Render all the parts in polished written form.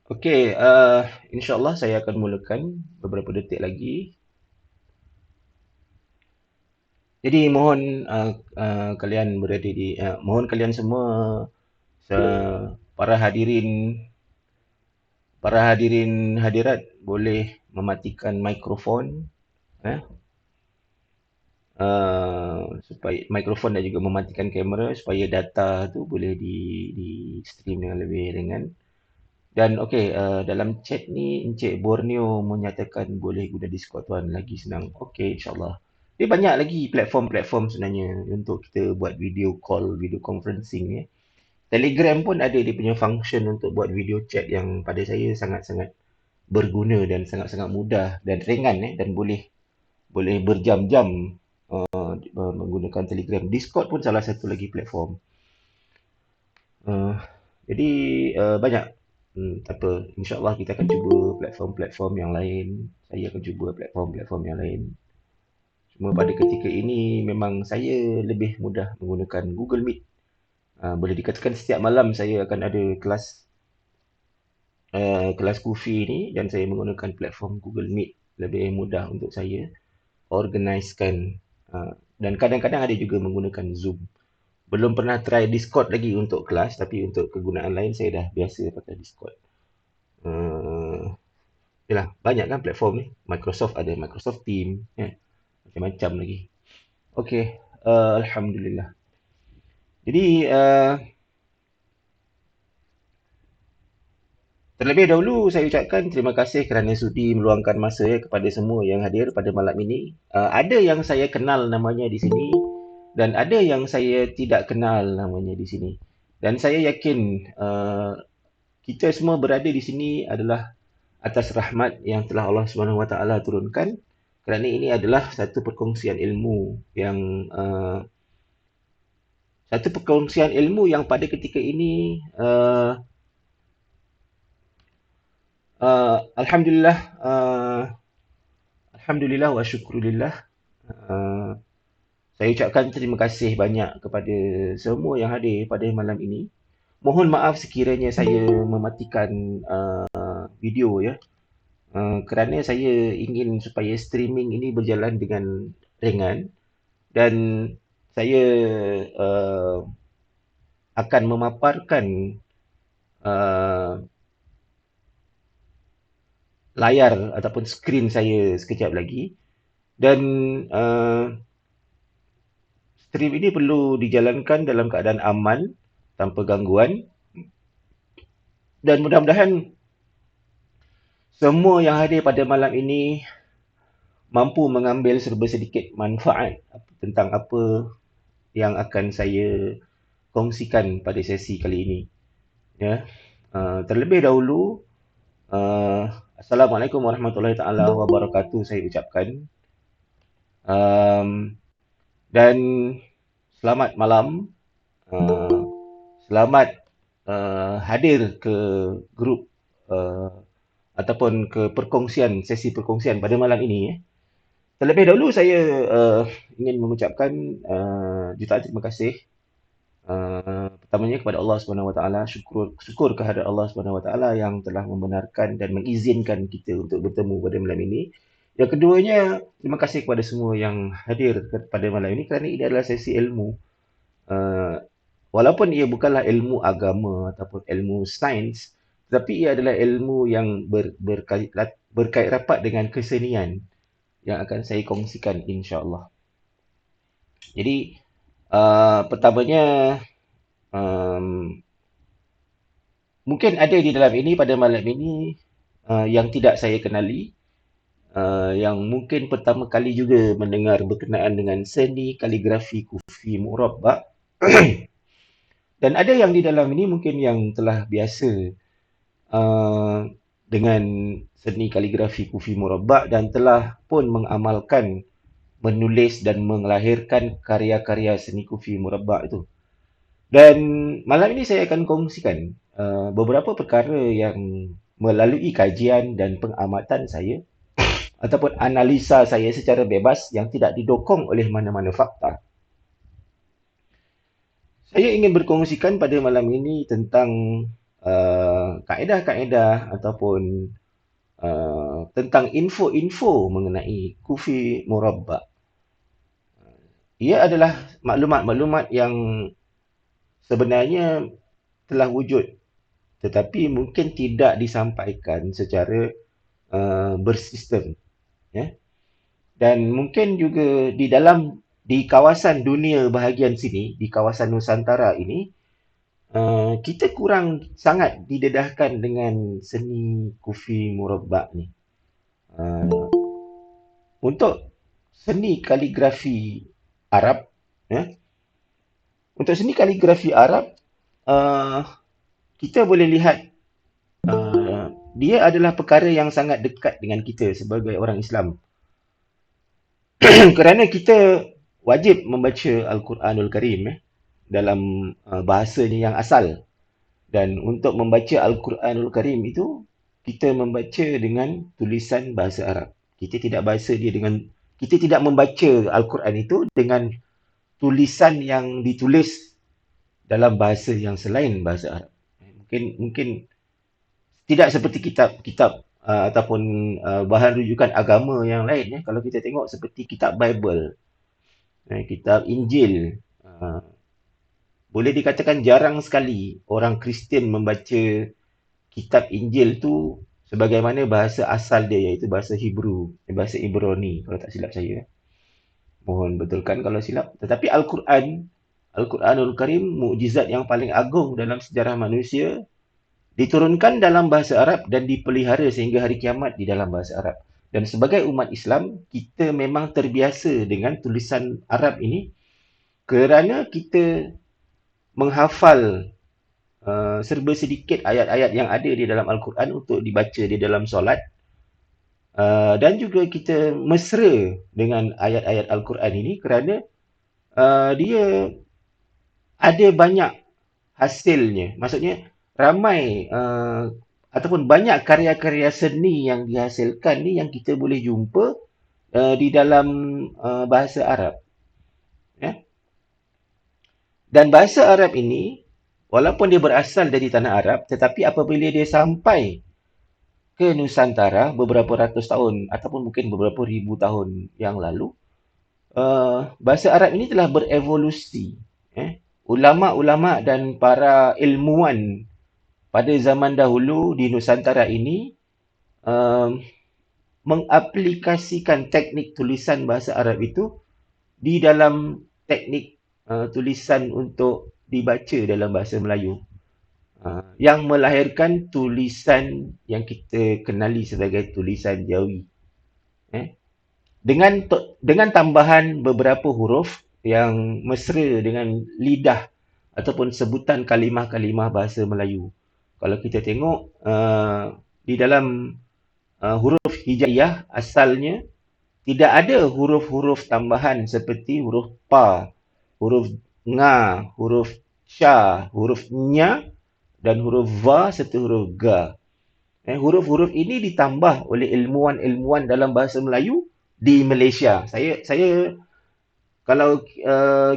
Okey, insya-Allah saya akan mulakan beberapa detik lagi. Jadi mohon kalian berada di mohon kalian semua para hadirin hadirat boleh mematikan mikrofon eh supaya mikrofon dan juga mematikan kamera supaya data tu boleh di stream dengan lebih ringan. Dan okey, dalam chat ni Encik Borneo menyatakan boleh guna Discord tuan, lagi senang. Okey, insyaAllah. Dia banyak lagi platform-platform sebenarnya untuk kita buat video call, video conferencing ni. Telegram pun ada dia punya function untuk buat video chat yang pada saya sangat-sangat berguna dan sangat-sangat mudah dan ringan dan boleh boleh berjam-jam menggunakan Telegram. Discord pun salah satu lagi platform. Uh, jadi banyak. Tak apa. InsyaAllah kita akan cuba platform-platform yang lain. Saya akan cuba platform-platform yang lain. Cuma pada ketika ini memang saya lebih mudah menggunakan Google Meet. Boleh dikatakan setiap malam saya akan ada kelas kufi ni dan saya menggunakan platform Google Meet. Lebih mudah untuk saya organisekan. Dan kadang-kadang ada juga menggunakan Zoom. Belum pernah try Discord lagi untuk kelas, tapi untuk kegunaan lain saya dah biasa pakai Discord. Uh, Yalah, banyak kan platform ni. Microsoft ada Microsoft Team, macam-macam lagi. Okey, Alhamdulillah. Jadi, terlebih dahulu saya ucapkan terima kasih kerana sudi meluangkan masa kepada semua yang hadir pada malam ini. Ada yang saya kenal namanya di sini dan ada yang saya tidak kenal namanya di sini. Dan saya yakin kita semua berada di sini adalah atas rahmat yang telah Allah Subhanahu Wa Taala turunkan, kerana ini adalah satu perkongsian ilmu yang pada ketika ini alhamdulillah, alhamdulillah wa syukurillah, uh, saya ucapkan terima kasih banyak kepada semua yang hadir pada malam ini. Mohon maaf sekiranya saya mematikan video kerana saya ingin supaya streaming ini berjalan dengan ringan dan saya uh, akan memaparkan uh, layar ataupun skrin saya sekejap lagi dan uh, stream ini perlu dijalankan dalam keadaan aman tanpa gangguan dan mudah-mudahan semua yang hadir pada malam ini mampu mengambil serba sedikit manfaat tentang apa yang akan saya kongsikan pada sesi kali ini. Ya, terlebih dahulu, uh, Assalamualaikum warahmatullahi taala wabarakatuh saya ucapkan. Um, dan selamat malam, uh, selamat hadir ke grup uh, ataupun ke sesi perkongsian pada malam ini. Terlebih dahulu saya ingin mengucapkan jutaan terima kasih pertamanya kepada Allah Subhanahu Wa Taala, syukur kehadrat Allah Subhanahu Wa Taala yang telah membenarkan dan mengizinkan kita untuk bertemu pada malam ini. Yang keduanya, terima kasih kepada semua yang hadir pada malam ini kerana ini adalah sesi ilmu. Uh, Walaupun ia bukanlah ilmu agama ataupun ilmu sains, tetapi ia adalah ilmu yang berkait rapat dengan kesenian yang akan saya kongsikan insya-Allah. Jadi, pertamanya um, mungkin ada di dalam ini pada malam ini yang tidak saya kenali, yang mungkin pertama kali juga mendengar berkenaan dengan seni kaligrafi kufi murabbak. Dan ada yang di dalam ini mungkin yang telah biasa dengan seni kaligrafi kufi murabbak dan telah pun mengamalkan menulis dan melahirkan karya-karya seni kufi murabbak itu. Dan malam ini saya akan kongsikan beberapa perkara yang melalui kajian dan pengamatan saya ataupun analisa saya secara bebas yang tidak didokong oleh mana-mana fakta. Saya ingin berkongsikan pada malam ini tentang kaedah-kaedah ataupun tentang info-info mengenai kufi murabba. Ia adalah maklumat-maklumat yang sebenarnya telah wujud tetapi mungkin tidak disampaikan secara bersistem, ya. Dan mungkin juga di kawasan dunia bahagian sini, di kawasan Nusantara ini, kita kurang sangat didedahkan dengan seni kufi murabbak ni. Uh, untuk seni kaligrafi Arab, ya, untuk seni kaligrafi Arab, uh, kita boleh lihat dia adalah perkara yang sangat dekat dengan kita sebagai orang Islam. Kerana kita wajib membaca Al-Quranul Karim, dalam bahasanya yang asal. Dan untuk membaca Al-Quranul Karim itu, kita membaca dengan tulisan bahasa Arab. Kita tidak membaca Al-Quran itu dengan tulisan yang ditulis dalam bahasa yang selain bahasa Arab. Mungkin tidak seperti kitab-kitab ataupun bahan rujukan agama yang lain, ya. Kalau kita tengok seperti kitab Bible, kitab Injil, boleh dikatakan jarang sekali orang Kristian membaca kitab Injil tu sebagaimana bahasa asal dia, iaitu bahasa Hebrew, bahasa Ibrani kalau tak silap saya. Mohon betulkan kalau silap. Tetapi Al-Quranul Karim, mukjizat yang paling agung dalam sejarah manusia, diturunkan dalam bahasa Arab dan dipelihara sehingga hari kiamat di dalam bahasa Arab. Dan sebagai umat Islam, kita memang terbiasa dengan tulisan Arab ini kerana kita menghafal serba sedikit ayat-ayat yang ada di dalam Al-Quran untuk dibaca di dalam solat. Dan juga kita mesra dengan ayat-ayat Al-Quran ini kerana dia ada banyak hasilnya. Maksudnya ramai ataupun banyak karya-karya seni yang dihasilkan ni yang kita boleh jumpa di dalam bahasa Arab, ya. Dan bahasa Arab ini, walaupun dia berasal dari tanah Arab, tetapi apabila dia sampai ke Nusantara beberapa ratus tahun ataupun mungkin beberapa ribu tahun yang lalu, bahasa Arab ini telah berevolusi. Ulama-ulama dan para ilmuwan pada zaman dahulu di Nusantara ini mengaplikasikan teknik tulisan bahasa Arab itu di dalam teknik tulisan untuk dibaca dalam bahasa Melayu, yang melahirkan tulisan yang kita kenali sebagai tulisan Jawi. Dengan tambahan beberapa huruf yang mesra dengan lidah ataupun sebutan kalimah-kalimah bahasa Melayu. Kalau kita tengok di dalam huruf hijaiyah asalnya tidak ada huruf-huruf tambahan seperti huruf pa, huruf nga, huruf sha, huruf nya dan huruf va serta huruf ga. Huruf-huruf ini ditambah oleh ilmuwan-ilmuwan dalam bahasa Melayu di Malaysia. Saya kalau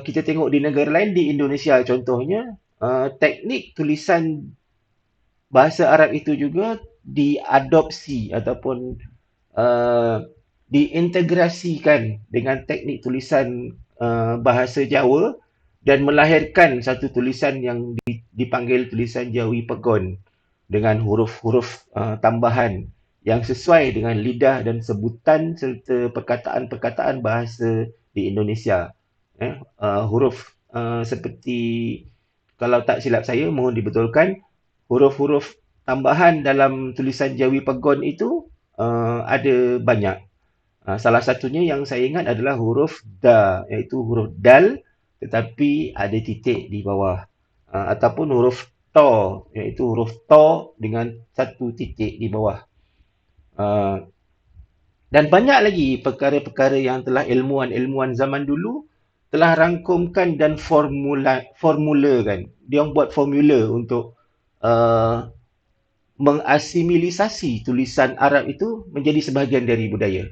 kita tengok di negara lain, di Indonesia contohnya, teknik tulisan bahasa Arab itu juga diadopsi ataupun diintegrasikan dengan teknik tulisan bahasa Jawa dan melahirkan satu tulisan yang dipanggil tulisan Jawi Pegon dengan huruf-huruf tambahan yang sesuai dengan lidah dan sebutan serta perkataan-perkataan bahasa di Indonesia. Huruf seperti, kalau tak silap saya, mohon dibetulkan, huruf-huruf tambahan dalam tulisan Jawi Pegon itu ada banyak. Salah satunya yang saya ingat adalah huruf da, iaitu huruf dal tetapi ada titik di bawah, ataupun huruf to, iaitu huruf to dengan satu titik di bawah. Dan banyak lagi perkara-perkara yang telah ilmuwan-ilmuwan zaman dulu telah rangkumkan dan formulakan. Dia buat formula untuk mengasimilisasi tulisan Arab itu menjadi sebahagian dari budaya.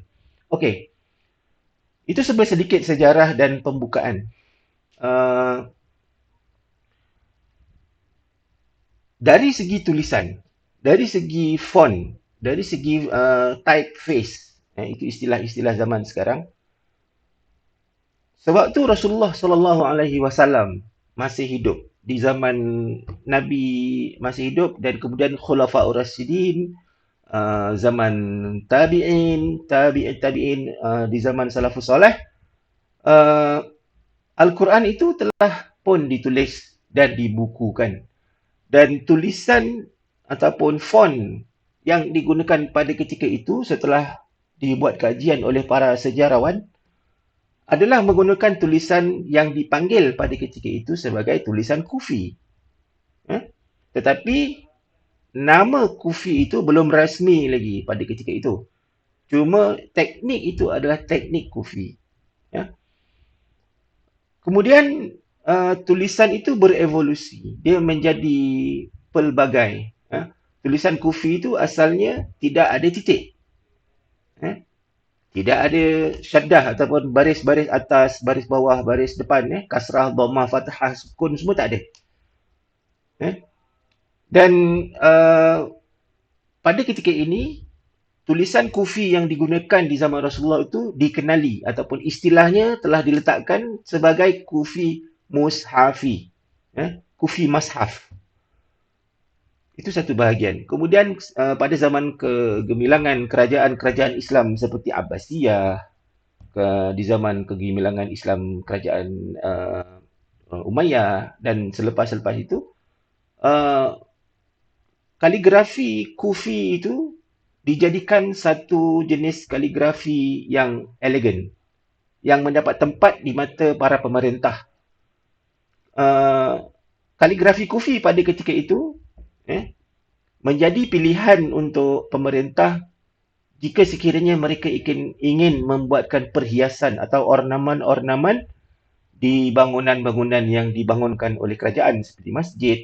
Okey, itu sedikit sejarah dan pembukaan. Dari segi tulisan, Dari segi font, dari segi typeface, itu istilah-istilah zaman sekarang. Sebab tu Rasulullah sallallahu alaihi wasallam masih hidup di zaman Nabi masih hidup, dan kemudian Khulafaur Rasyidin, zaman tabi'in di zaman salafus soleh, uh, Al-Quran itu telah pun ditulis dan dibukukan. Dan tulisan ataupun font yang digunakan pada ketika itu setelah dibuat kajian oleh para sejarawan adalah menggunakan tulisan yang dipanggil pada ketika itu sebagai tulisan Kufi. Tetapi nama Kufi itu belum rasmi lagi pada ketika itu. Cuma teknik itu adalah teknik Kufi. Ya. Kemudian tulisan itu berevolusi. Dia menjadi pelbagai. Tulisan Kufi itu asalnya tidak ada titik. Eh. Tidak ada syaddah ataupun baris-baris atas, baris bawah, baris depan. Kasrah, dhammah, fathah, sukun semua tak ada. Dan pada ketika ini, tulisan Kufi yang digunakan di zaman Rasulullah itu dikenali ataupun istilahnya telah diletakkan sebagai Kufi Mushafi. Kufi Mashaf. Itu satu bahagian. Kemudian pada zaman kegemilangan kerajaan-kerajaan Islam seperti Abbasiyah, di zaman kegemilangan Islam kerajaan Umayyah dan selepas-selepas itu, uh, kaligrafi Kufi itu dijadikan satu jenis kaligrafi yang elegan, yang mendapat tempat di mata para pemerintah. Uh, Kaligrafi Kufi pada ketika itu menjadi pilihan untuk pemerintah jika sekiranya mereka ingin membuatkan perhiasan atau ornaman-ornaman di bangunan-bangunan yang dibangunkan oleh kerajaan seperti masjid,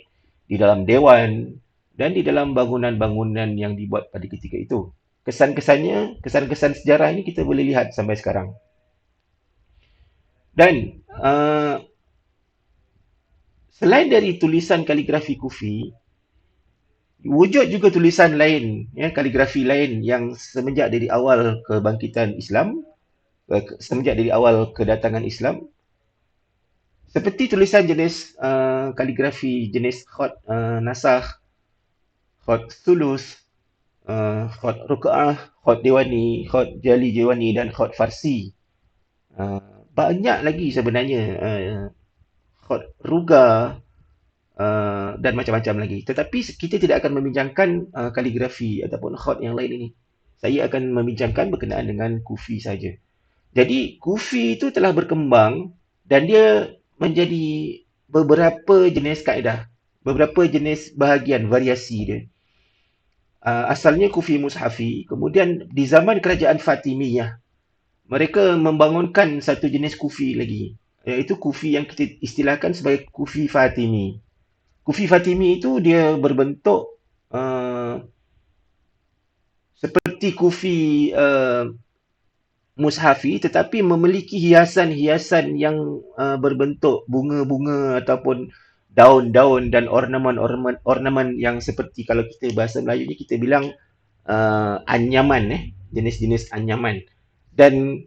di dalam dewan, dan di dalam bangunan-bangunan yang dibuat pada ketika itu. Kesan-kesannya, kesan-kesan sejarah ini kita boleh lihat sampai sekarang. Dan selain dari tulisan kaligrafi Kufi, wujud juga tulisan lain, kaligrafi lain yang semenjak dari awal kebangkitan Islam, semenjak dari awal kedatangan Islam, seperti tulisan jenis kaligrafi jenis khat nasakh, khat sulus, khat ruk'ah, khat dewani, khat jali dewani dan khat farsi. Uh, Banyak lagi sebenarnya khat ruga dan macam-macam lagi. Tetapi kita tidak akan membincangkan kaligrafi ataupun khat yang lain ini. Saya akan membincangkan berkenaan dengan Kufi saja. Jadi Kufi itu telah berkembang dan dia menjadi beberapa jenis kaedah, beberapa jenis bahagian variasi dia. Asalnya Kufi Mushafi, kemudian di zaman kerajaan Fatimiyah, mereka membangunkan satu jenis Kufi lagi, iaitu Kufi yang kita istilahkan sebagai Kufi Fatimi. Kufi Fatimi itu dia berbentuk seperti Kufi Mushafi, tetapi memiliki hiasan-hiasan yang berbentuk bunga-bunga ataupun daun-daun dan ornamen yang seperti kalau kita bahasa Melayu ni kita bilang anyaman, jenis-jenis anyaman. Dan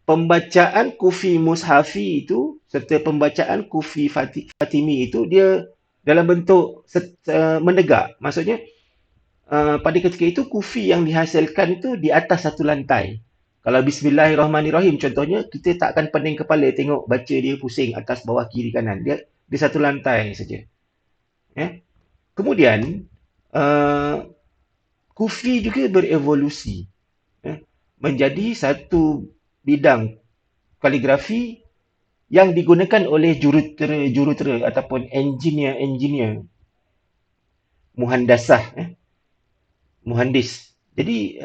pembacaan Kufi Mushafi itu serta pembacaan Kufi Fatimi itu dia dalam bentuk menegak. Maksudnya pada ketika itu Kufi yang dihasilkan itu di atas satu lantai. Kalau Bismillahirrahmanirrahim contohnya, kita tak akan pening kepala tengok baca dia pusing atas bawah kiri kanan. Dia di satu lantai saja. Kemudian Kufi juga berevolusi menjadi satu bidang kaligrafi yang digunakan oleh jurutera ataupun engineer muhandasah, muhandis. Jadi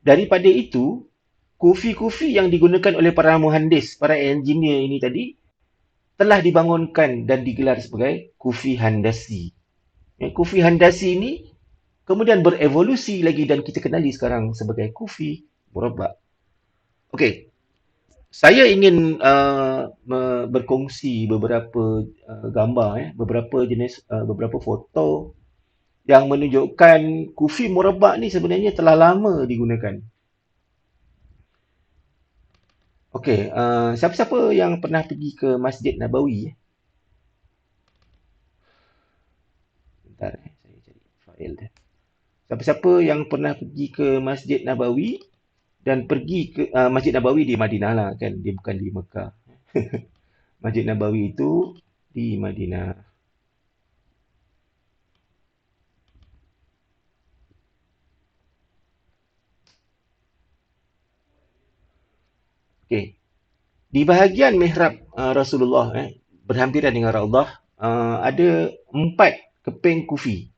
daripada itu, kufi-kufi yang digunakan oleh para muhandis, para engineer ini tadi, telah dibangunkan dan digelar sebagai kufi handasi. Kufi handasi ini kemudian berevolusi lagi dan kita kenali sekarang sebagai kufi murabbak. Okey, saya ingin berkongsi beberapa gambar, beberapa jenis, beberapa foto yang menunjukkan kufi murabbak ni sebenarnya telah lama digunakan. Okey, siapa-siapa yang pernah pergi ke Masjid Nabawi? Bentar, saya cari fail dia. Siapa-siapa yang pernah pergi ke Masjid Nabawi dan pergi ke Masjid Nabawi di Madinah lah kan, dia bukan di Mekah. Masjid Nabawi itu di Madinah. Okey, di bahagian mihrab Rasulullah berhampiran dengan Raudhah ada 4 keping kufi.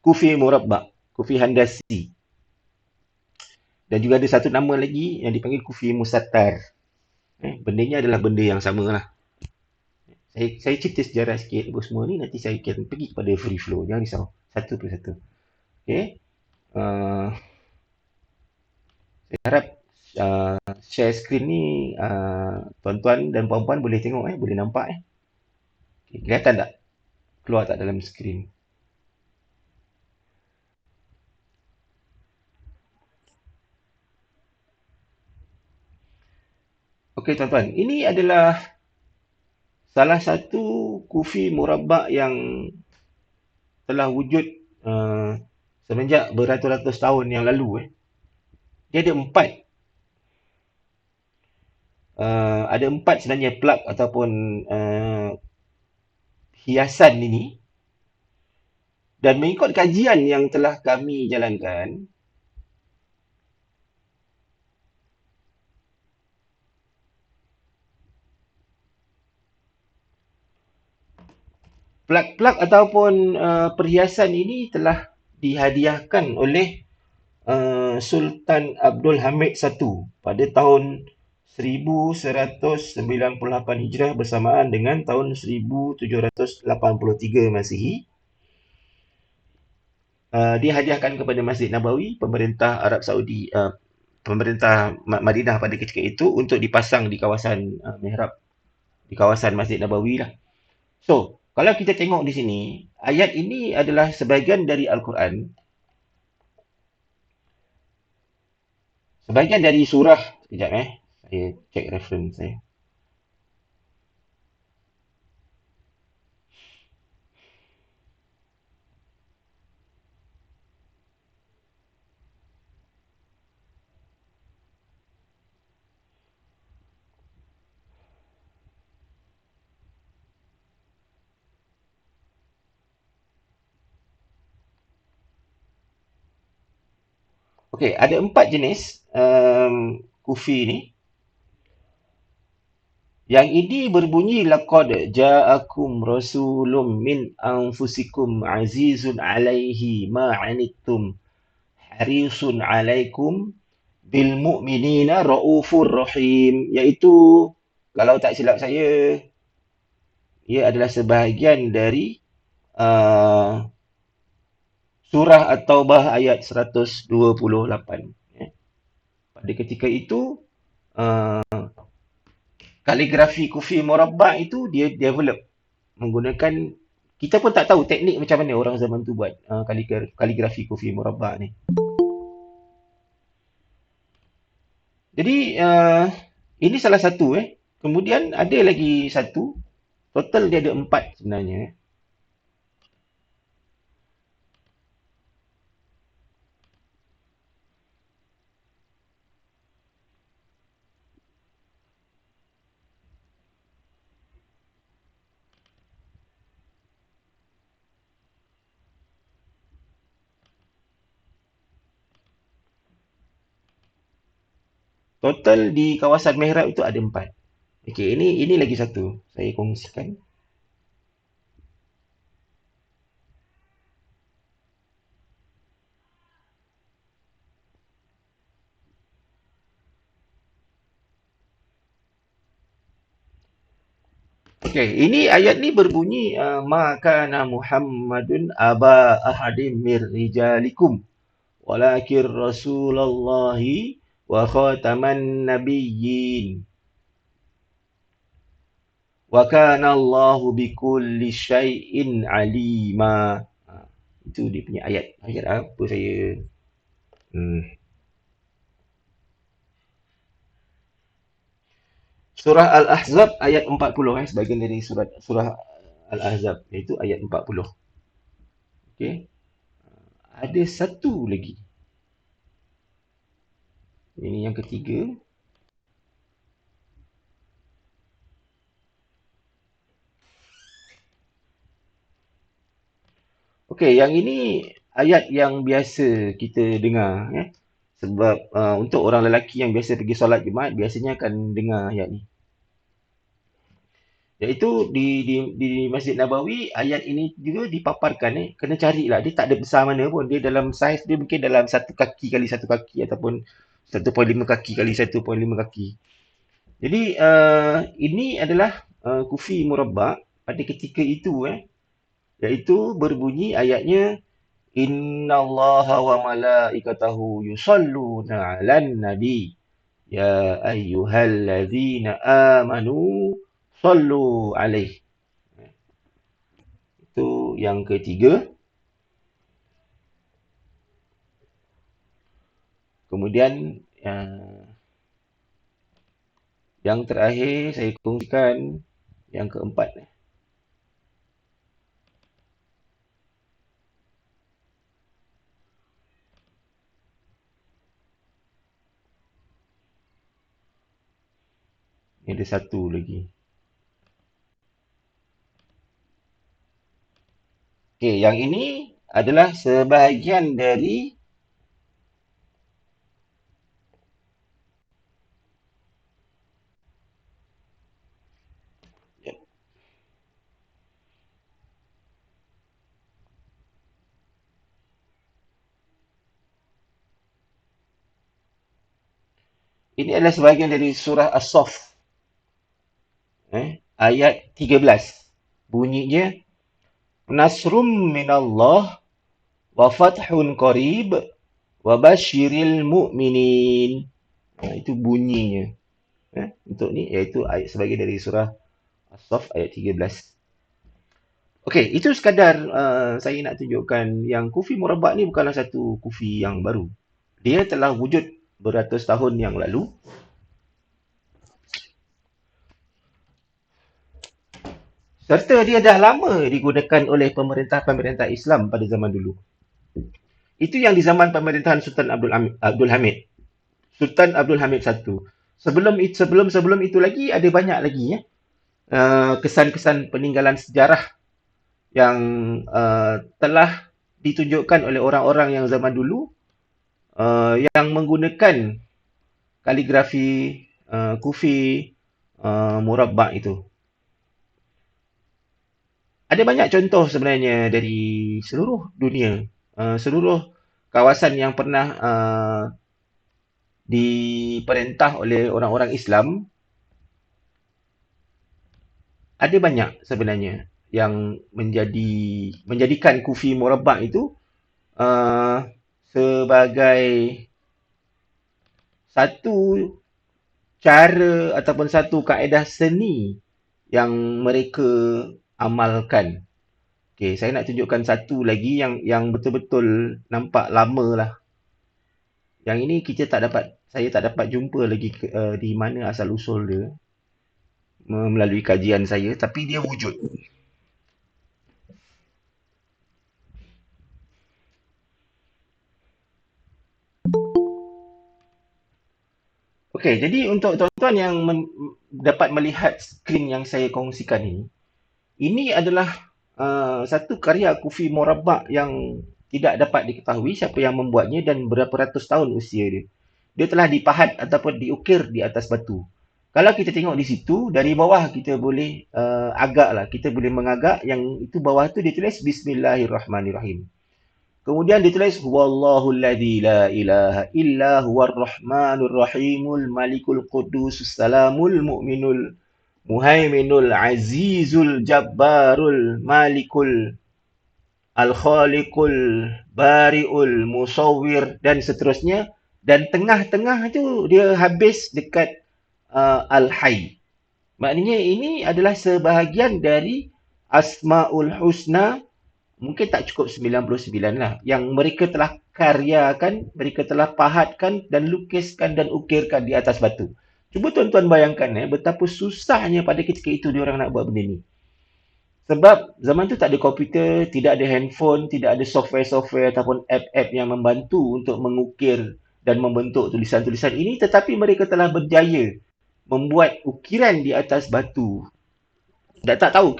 Kufi murabbak, kufi handasi. Dan juga ada satu nama lagi yang dipanggil kufi musattar. Bendanya adalah benda yang sama lah. Saya cerita sejarah sikit apa semua ni, nanti saya akan pergi kepada free flow. Jangan risau. Satu persatu. Okay. Uh, saya harap share screen ni tuan-tuan dan puan-puan boleh tengok boleh nampak Okay, kelihatan tak? Keluar tak dalam skrin? Okey tuan-tuan, ini adalah salah satu kufi murabbak yang telah wujud uh, semenjak beratus-ratus tahun yang lalu. Dia ada empat sebenarnya plug ataupun hiasan ini, dan mengikut kajian yang telah kami jalankan, plug-plug ataupun perhiasan ini telah dihadiahkan oleh Sultan Abdul Hamid I pada tahun 1198 Hijrah bersamaan dengan tahun 1783 Masihi. Dia hadiahkan kepada Masjid Nabawi, pemerintah Arab Saudi, pemerintah Madinah pada ketika itu untuk dipasang di kawasan mihrab, di kawasan Masjid Nabawi lah. So, kalau kita tengok di sini, ayat ini adalah sebahagian dari Al-Quran, sebahagian dari surah. Sekejap saya cek reference saya. Okey, ada 4 jenis kufi ni. Yang ini berbunyi laqad ja'akum rasulun min anfusikum azizun 'alaihi ma 'anittum harisun 'alaikum bil mu'minina raufur rahim, iaitu kalau tak silap saya ia adalah sebahagian dari uh, surah At-Taubah ayat 128. Pada ketika itu kaligrafi kufi murabbak itu dia develop menggunakan, kita pun tak tahu teknik macam mana orang zaman tu buat kaligrafi kufi murabbak ni. Jadi ini salah satu Kemudian ada lagi satu, total dia ada 4 sebenarnya. Total di kawasan mihrab itu ada 4. Okey, ini lagi satu saya kongsikan. Okey, ini ayat ni berbunyi ma kana Muhammadun aba ahadim mir rijalikum walakin rasulullahi wa khataman nabiyyin wa kana Allahu bikulli syai'in alima. Itu dia punya ayat. Ayat apa saya? Hmm. Surah Al-Ahzab ayat 40, sebahagian dari surah Al-Ahzab, iaitu ayat 40. Okey. Ada satu lagi. Ini yang ketiga. Okey, yang ini ayat yang biasa kita dengar, ya. Sebab untuk orang lelaki yang biasa pergi solat Jumaat biasanya akan dengar ayat ni. Iaitu di Masjid Nabawi, ayat ini juga dipaparkan, kena carilah. Dia tak ada besar mana pun. Dia dalam saiz dia mungkin dalam 1 kaki kali 1 kaki ataupun 1.5 kaki kali 1.5 kaki. Jadi ini adalah kufi murabbak pada ketika itu, iaitu berbunyi ayatnya, innallaha wa malaikatahu yusalluna 'alan nabi ya ayyuhalladzina amanu sallu alaihi. Itu yang ketiga. Kemudian yang terakhir saya kongsikan yang keempat. Ini ada satu lagi. Okey, yang ini adalah sebahagian dari ini adalah sebahagian dari surah As-Saff, ayat 13. Bunyinya, Nasrum minallah wa fathun qarib wa basyiril mu'minin. Itu bunyinya. Untuk ni iaitu ayat sebagai dari surah As-Saff ayat 13. Okey, itu sekadar saya nak tunjukkan yang kufi murabbak ni bukanlah satu kufi yang baru. Dia telah wujud beratus tahun yang lalu. Serta dia dah lama digunakan oleh pemerintah-pemerintah Islam pada zaman dulu. Itu yang di zaman pemerintahan Sultan Abdul Hamid. Sultan Abdul Hamid I. Sebelum itu lagi ada banyak lagi, kesan-kesan peninggalan sejarah yang telah ditunjukkan oleh orang-orang yang zaman dulu yang menggunakan kaligrafi kufi murabbak itu. Ada banyak contoh sebenarnya dari seluruh dunia, seluruh kawasan yang pernah diperintah oleh orang-orang Islam. Ada banyak sebenarnya yang menjadikan kufi murabbak itu sebagai satu cara ataupun satu kaedah seni yang mereka amalkan. Okey, saya nak tunjukkan satu lagi yang betul-betul nampak lama lah. Yang ini saya tak dapat jumpa lagi di mana asal usul dia melalui kajian saya, tapi dia wujud. Okey, jadi untuk tuan-tuan yang dapat melihat skrin yang saya kongsikan ini adalah satu karya kufi murabbak yang tidak dapat diketahui siapa yang membuatnya dan berapa ratus tahun usia dia. Dia telah dipahat ataupun diukir di atas batu. Kalau kita tengok di situ, dari bawah kita boleh kita boleh mengagak yang itu bawah tu dia tulis Bismillahirrahmanirrahim. Kemudian ditulis Huwallahu alladzi la ilaha illa huwar rahmanur rahimul malikul qudusus salamul mu'minul muhaiminul azizul jabbarul malikul al-khaliqul bari'ul musawwir dan seterusnya. Dan tengah-tengah tu dia habis dekat al-hayy. Maknanya ini adalah sebahagian dari Asmaul Husna mungkin tak cukup 99 lah, yang mereka telah karyakan, mereka telah pahatkan dan lukiskan dan ukirkan di atas batu. Cuba tuan-tuan bayangkan betapa susahnya pada ketika itu diorang nak buat benda ni. Sebab zaman tu tak ada komputer, tidak ada handphone, tidak ada software-software ataupun app-app yang membantu untuk mengukir dan membentuk tulisan-tulisan ini, tetapi mereka telah berjaya membuat ukiran di atas batu. Tak tahu,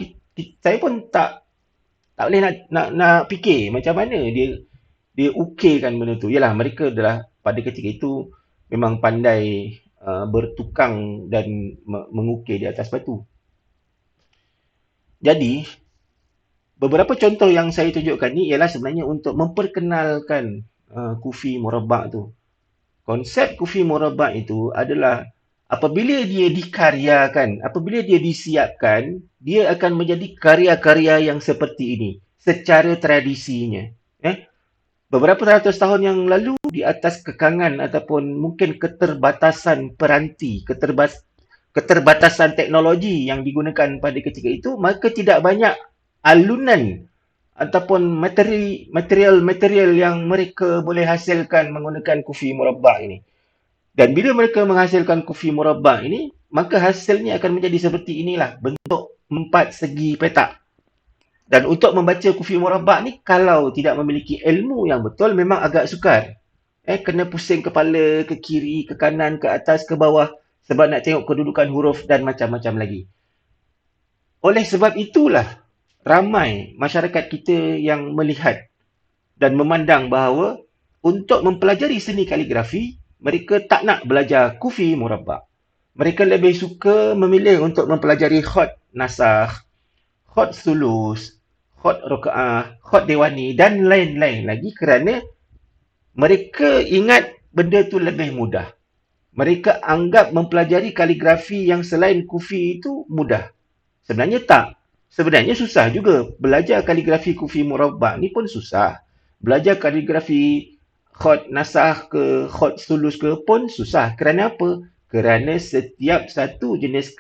saya pun tak boleh nak fikir macam mana dia ukirkan benda tu. Yalah, mereka adalah pada ketika itu memang pandai bertukang dan mengukir di atas batu. Jadi, beberapa contoh yang saya tunjukkan ni ialah sebenarnya untuk memperkenalkan kufi murabbak tu. Konsep kufi murabbak itu adalah apabila dia dikaryakan, apabila dia disiapkan, dia akan menjadi karya-karya yang seperti ini secara tradisinya. Beberapa ratus tahun yang lalu, di atas kekangan ataupun mungkin keterbatasan peranti, keterbatasan teknologi yang digunakan pada ketika itu, maka tidak banyak alunan ataupun material yang mereka boleh hasilkan menggunakan kufi murabbak ini. Dan bila mereka menghasilkan kufi murabbak ini, maka hasilnya akan menjadi seperti inilah, bentuk 4 segi petak. Dan untuk membaca kufi murabbak ni, kalau tidak memiliki ilmu yang betul, memang agak sukar. Kena pusing kepala ke kiri, ke kanan, ke atas, ke bawah, sebab nak tengok kedudukan huruf dan macam-macam lagi. Oleh sebab itulah, ramai masyarakat kita yang melihat dan memandang bahawa untuk mempelajari seni kaligrafi, mereka tak nak belajar kufi murabbak. Mereka lebih suka memilih untuk mempelajari khot nasakh, khot sulus, khot roka'ah, khot dewani dan lain-lain lagi kerana mereka ingat benda tu lebih mudah. Mereka anggap mempelajari kaligrafi yang selain kufi itu mudah. Sebenarnya tak. Sebenarnya susah juga. Belajar kaligrafi kufi murabbak ni pun susah. Belajar kaligrafi khot nasakh ke khot sulus ke pun susah. Kerana apa? Kerana setiap satu jenis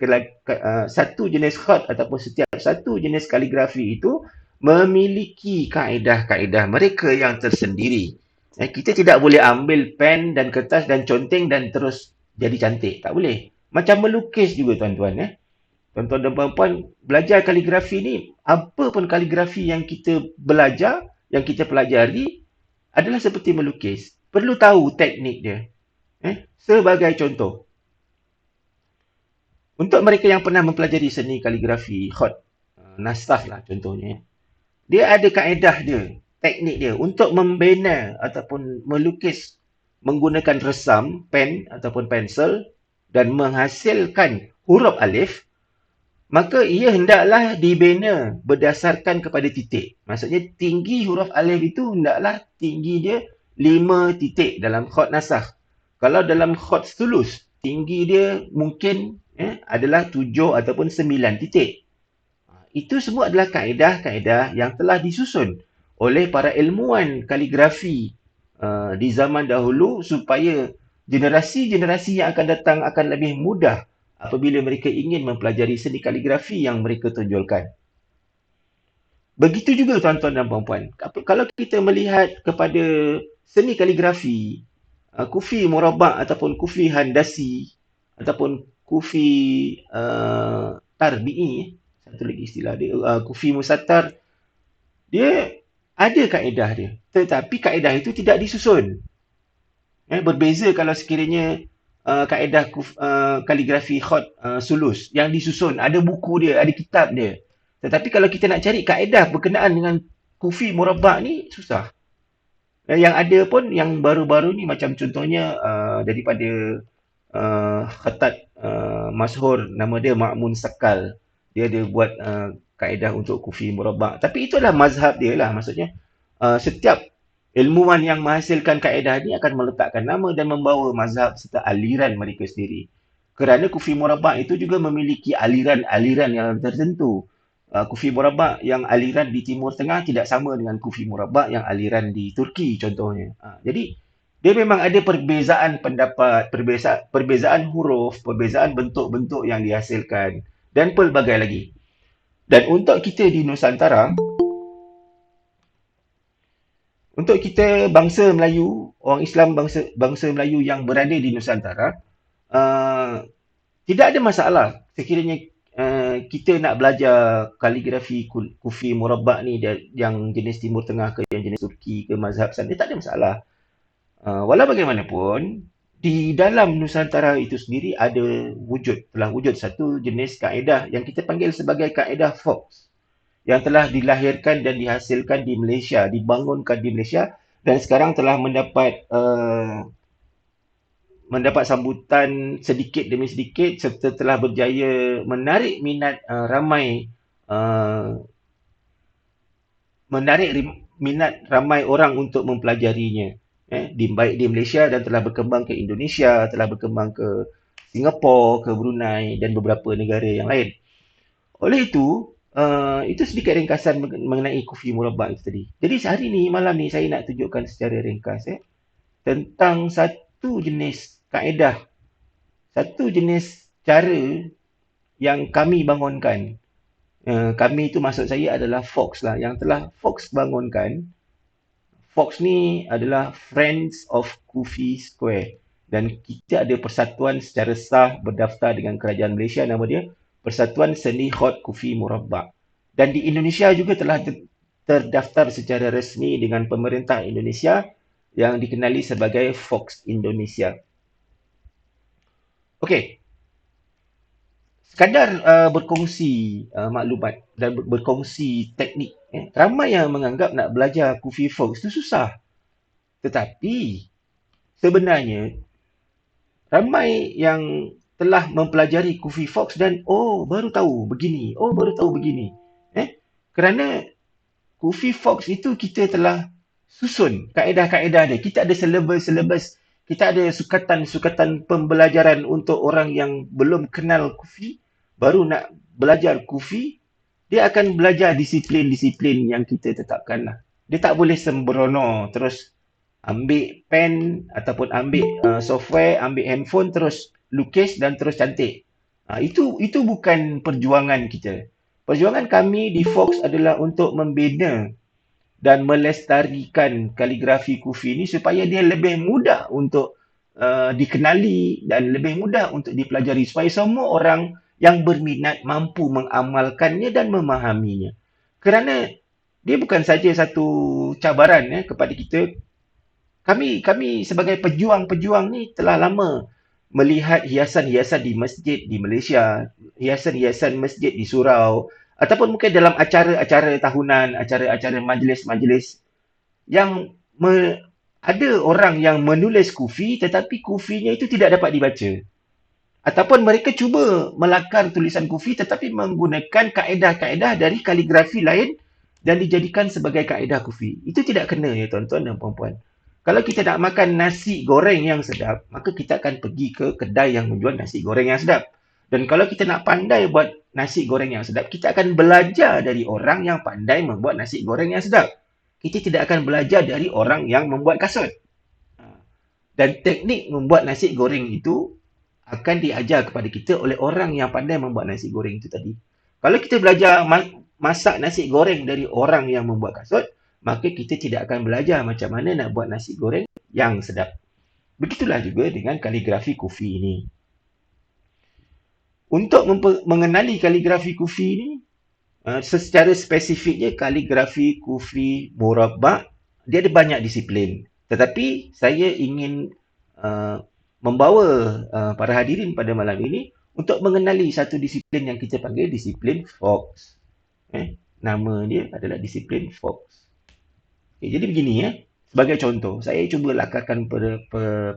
khot ataupun setiap satu jenis kaligrafi itu memiliki kaedah-kaedah mereka yang tersendiri. Kita tidak boleh ambil pen dan kertas dan conteng dan terus jadi cantik. Tak boleh. Macam melukis juga tuan-tuan. Tuan-tuan dan puan-puan, belajar kaligrafi ni, apa pun kaligrafi yang kita belajar, yang kita pelajari, adalah seperti melukis. Perlu tahu teknik dia. Sebagai contoh, untuk mereka yang pernah mempelajari seni kaligrafi, khot nasakh lah contohnya, dia ada kaedah dia, teknik dia untuk membina ataupun melukis menggunakan resam, pen ataupun pensel dan menghasilkan huruf alif, maka ia hendaklah dibina berdasarkan kepada titik. Maksudnya tinggi huruf alif itu hendaklah tinggi dia 5 titik dalam khot nasakh. Kalau dalam khot sulus, tinggi dia mungkin adalah 7 ataupun 9 titik. Itu semua adalah kaedah-kaedah yang telah disusun oleh para ilmuwan kaligrafi di zaman dahulu supaya generasi-generasi yang akan datang akan lebih mudah apabila mereka ingin mempelajari seni kaligrafi yang mereka tonjolkan. Begitu juga tuan-tuan dan puan-puan. Kalau kita melihat kepada seni kaligrafi, kufi murabbak ataupun kufi handasi ataupun kufi tarbi'i, satu lagi istilah dia, kufi musattar, dia ada kaedah dia. Tetapi kaedah itu tidak disusun. Berbeza kalau sekiranya kaedah kaligrafi khot sulus yang disusun, ada buku dia, ada kitab dia. Tetapi kalau kita nak cari kaedah berkenaan dengan kufi murabbak ni, susah. Yang ada pun yang baru-baru ni macam contohnya daripada khatat masyhur, nama dia Ma'mun Sakal. Dia ada buat kaedah untuk kufi murabbak. Tapi itulah mazhab dia lah. Maksudnya setiap ilmuwan yang menghasilkan kaedah ni akan meletakkan nama dan membawa mazhab serta aliran mereka sendiri. Kerana kufi murabbak itu juga memiliki aliran-aliran yang tertentu. Kufi murabbak yang aliran di Timur Tengah tidak sama dengan kufi murabbak yang aliran di Turki contohnya. Jadi dia memang ada perbezaan pendapat, perbezaan huruf, perbezaan bentuk-bentuk yang dihasilkan dan pelbagai lagi. Dan untuk kita di Nusantara, Untuk kita bangsa Melayu, orang Islam bangsa bangsa Melayu yang berada di Nusantara, uh, tidak ada masalah sekiranya kita nak belajar kaligrafi kufi murabbak ni yang jenis Timur Tengah ke yang jenis Turki ke mazhab sana, tak ada masalah. Walau bagaimanapun, di dalam Nusantara itu sendiri telah wujud satu jenis kaedah yang kita panggil sebagai kaedah Fox yang telah dilahirkan dan dihasilkan di Malaysia, dibangunkan di Malaysia dan sekarang telah mendapat sambutan sedikit demi sedikit serta telah berjaya menarik minat uh, minat ramai orang untuk mempelajarinya. Baik di Malaysia dan telah berkembang ke Indonesia, telah berkembang ke Singapura, ke Brunei dan beberapa negara yang lain. Oleh itu sedikit ringkasan mengenai Kufi Murabbak itu tadi. Jadi sehari ni, malam ni saya nak tunjukkan secara ringkas tentang satu jenis cara yang kami bangunkan. Kami itu maksud saya adalah Fox lah, yang telah Fox bangunkan. Fox ni adalah Friends of Kufi Square. Dan kita ada persatuan secara sah berdaftar dengan kerajaan Malaysia, nama dia Persatuan Seni Hot Kufi Murabbak. Dan di Indonesia juga telah terdaftar secara resmi dengan pemerintah Indonesia yang dikenali sebagai Fox Indonesia. Okey, sekadar berkongsi maklumat dan berkongsi teknik. Ramai yang menganggap nak belajar Kufi Fox itu susah. Tetapi sebenarnya ramai yang telah mempelajari Kufi Fox dan baru tahu begini, baru tahu begini. Kerana Kufi Fox itu kita telah susun kaedah-kaedah dia. Kita ada syllabus, kita ada sukatan-sukatan pembelajaran untuk orang yang belum kenal Kufi, baru nak belajar Kufi, dia akan belajar disiplin-disiplin yang kita tetapkan lah. Dia tak boleh sembrono terus ambil pen ataupun ambil software, ambil handphone terus lukis dan terus cantik. Itu bukan perjuangan kita. Perjuangan kami di Fox adalah untuk membina dan melestarikan kaligrafi Kufi ini supaya dia lebih mudah untuk dikenali dan lebih mudah untuk dipelajari supaya semua orang yang berminat mampu mengamalkannya dan memahaminya. Kerana dia bukan saja satu cabaran kepada kita. Kami sebagai pejuang-pejuang ni telah lama melihat hiasan-hiasan di masjid di Malaysia, hiasan-hiasan masjid di surau, ataupun mungkin dalam acara-acara tahunan, acara-acara majlis-majlis yang ada orang yang menulis kufi tetapi kufinya itu tidak dapat dibaca. Ataupun mereka cuba melakar tulisan kufi tetapi menggunakan kaedah-kaedah dari kaligrafi lain dan dijadikan sebagai kaedah kufi. Itu tidak kena ya tuan-tuan dan puan-puan. Kalau kita nak makan nasi goreng yang sedap, maka kita akan pergi ke kedai yang menjual nasi goreng yang sedap. Dan kalau kita nak pandai buat nasi goreng yang sedap, kita akan belajar dari orang yang pandai membuat nasi goreng yang sedap. Kita tidak akan belajar dari orang yang membuat kasut. Dan teknik membuat nasi goreng itu akan diajar kepada kita oleh orang yang pandai membuat nasi goreng itu tadi. Kalau kita belajar masak nasi goreng dari orang yang membuat kasut, maka kita tidak akan belajar macam mana nak buat nasi goreng yang sedap. Begitulah juga dengan kaligrafi Kufi ini. Untuk mengenali kaligrafi Kufi ini, secara spesifiknya kaligrafi Kufi Murabbak, dia ada banyak disiplin. Tetapi saya ingin membawa para hadirin pada malam ini untuk mengenali satu disiplin yang kita panggil disiplin Fox. Nama dia adalah disiplin Fox. Jadi begini sebagai contoh, saya cuba lakarkan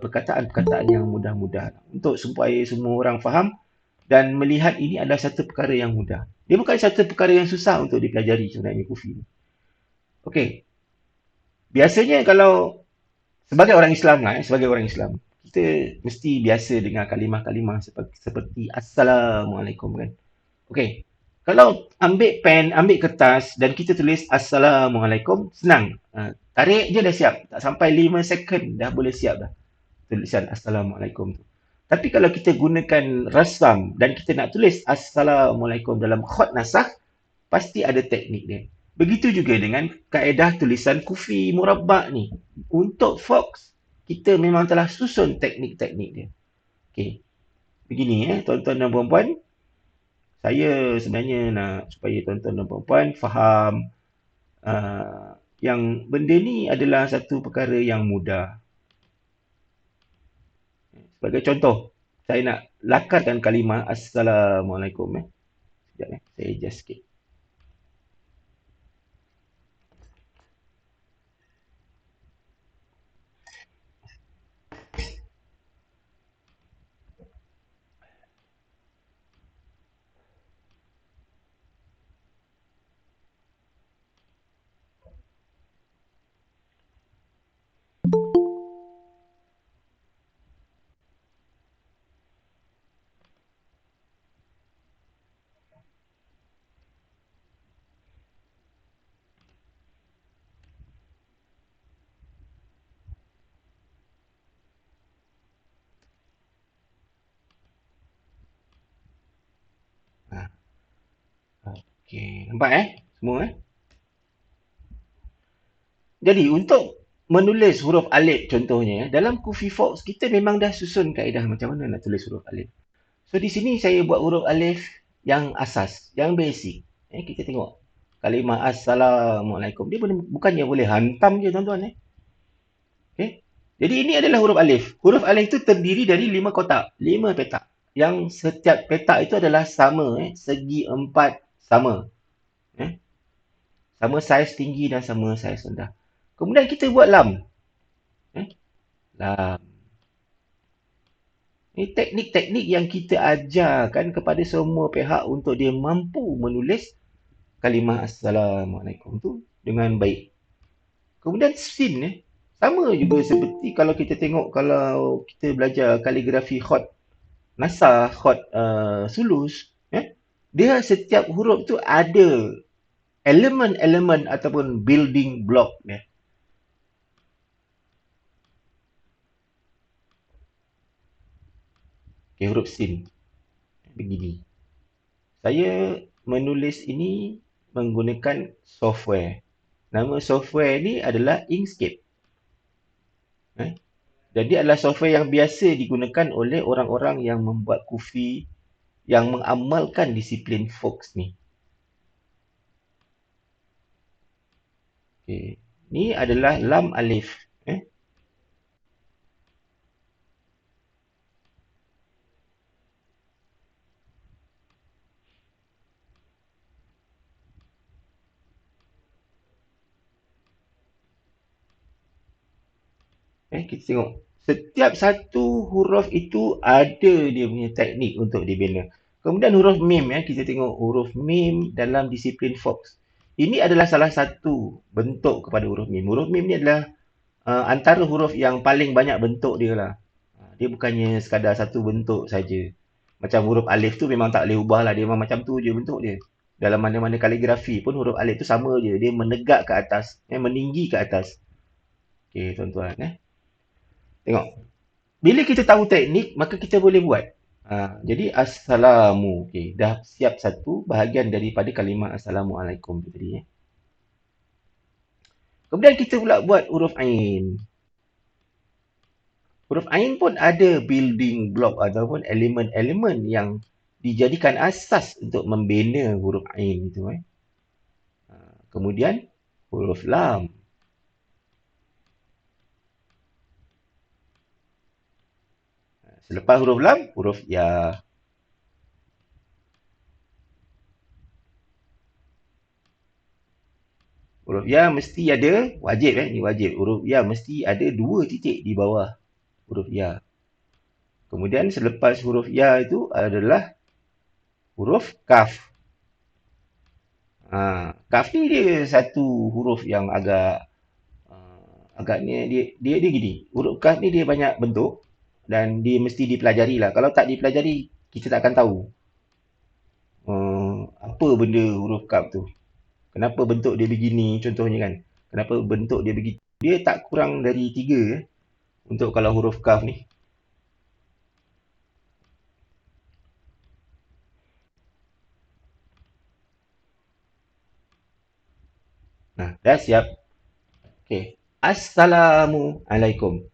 perkataan-perkataan yang mudah-mudah untuk supaya semua orang faham dan melihat ini adalah satu perkara yang mudah. Dia bukan satu perkara yang susah untuk dipelajari sebenarnya Kufi. Okey. Biasanya kalau sebagai orang Islam kita mesti biasa dengan kalimah-kalimah seperti Assalamualaikum kan. Okey. Kalau ambil pen, ambil kertas dan kita tulis Assalamualaikum, senang. Tarik je dah siap. Tak sampai 5 second dah boleh siap dah tulisan Assalamualaikum tu. Tapi kalau kita gunakan rasam dan kita nak tulis Assalamualaikum dalam khot nasakh, pasti ada teknik dia. Begitu juga dengan kaedah tulisan kufi murabbak ni. Untuk Fox, kita memang telah susun teknik-teknik dia. Okey, begini tuan-tuan dan puan-puan, saya sebenarnya nak supaya tuan-tuan dan puan-puan faham yang benda ni adalah satu perkara yang mudah. Sebagai contoh, saya nak lakarkan kalimah Assalamualaikum. Sekejap saya adjust sikit. Ha, okey, nampak semua Jadi untuk menulis huruf alif contohnya, dalam Kufi Fox kita memang dah susun kaedah macam mana nak tulis huruf alif. So di sini saya buat huruf alif yang asas, yang basic. Kita tengok kalimah Assalamualaikum. Dia bukannya boleh hantam je tuan-tuan. Okay. Jadi ini adalah huruf alif. Huruf alif itu terdiri dari 5 kotak, 5 petak. Yang setiap petak itu adalah sama, segi 4 sama. Sama saiz tinggi dan sama saiz rendah. Kemudian kita buat lam. Lam. Ini teknik-teknik yang kita ajarkan kepada semua pihak untuk dia mampu menulis kalimah Assalamualaikum tu dengan baik. Kemudian sin sama juga seperti kalau kita tengok kalau kita belajar kaligrafi khot Nasar, khot sulus, dia setiap huruf tu ada elemen-elemen ataupun building block dia. Okay, huruf sin begini. Saya menulis ini menggunakan software. Nama software ni adalah Inkscape. Jadi adalah software yang biasa digunakan oleh orang-orang yang membuat kufi yang mengamalkan disiplin Fox ni. Okay. Ni adalah lam alif. Kita tengok. Setiap satu huruf itu ada dia punya teknik untuk dibina. Kemudian huruf mim kita tengok huruf mim dalam disiplin Fox. Ini adalah salah satu bentuk kepada huruf mim. Huruf mim ni adalah antara huruf yang paling banyak bentuk dia lah. Dia bukannya sekadar satu bentuk saja. Macam huruf alif tu memang tak boleh ubah lah. Dia memang macam tu je bentuk dia. Dalam mana-mana kaligrafi pun huruf alif tu sama je. Dia menegak ke atas. Meninggi ke atas. Okey tuan-tuan. Tengok. Bila kita tahu teknik, maka kita boleh buat. Jadi assalamu. Okey, dah siap satu bahagian daripada kalimah assalamualaikum tu tadi. Kemudian kita pula buat huruf ain. Huruf ain pun ada building block ataupun elemen-elemen yang dijadikan asas untuk membina huruf ain itu. Kemudian huruf lam. Selepas huruf lam, huruf ya. Huruf ya mesti ada, wajib ni wajib. Huruf ya mesti ada 2 titik di bawah huruf ya. Kemudian selepas huruf ya itu adalah huruf kaf. Kaf ni dia satu huruf yang agaknya dia gini. Huruf kaf ni dia banyak bentuk dan dia mesti dipelajari lah. Kalau tak dipelajari, kita tak akan tahu apa benda huruf kaf tu. Kenapa bentuk dia begini contohnya kan. Kenapa bentuk dia begitu. Dia tak kurang dari 3 untuk kalau huruf kaf ni. Dah siap? Okey. Assalamualaikum.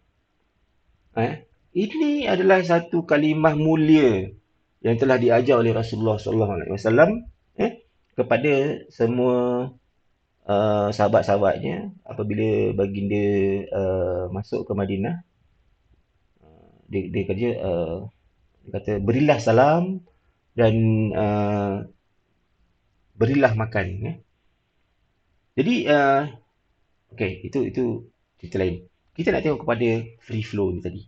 Ini adalah satu kalimah mulia yang telah diajar oleh Rasulullah SAW kepada semua sahabat-sahabatnya apabila baginda masuk ke Madinah. Dia kerja dia kata berilah salam dan berilah makan. Jadi okey, itu cerita lain. Kita nak tengok kepada free flow ni tadi.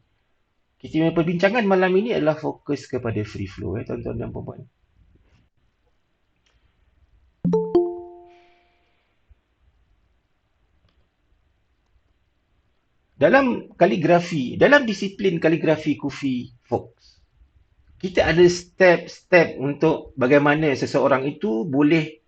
Kita punya perbincangan malam ini adalah fokus kepada free flow tuan-tuan dan puan-puan. Dalam disiplin kaligrafi Kufi Fox, kita ada step-step untuk bagaimana seseorang itu boleh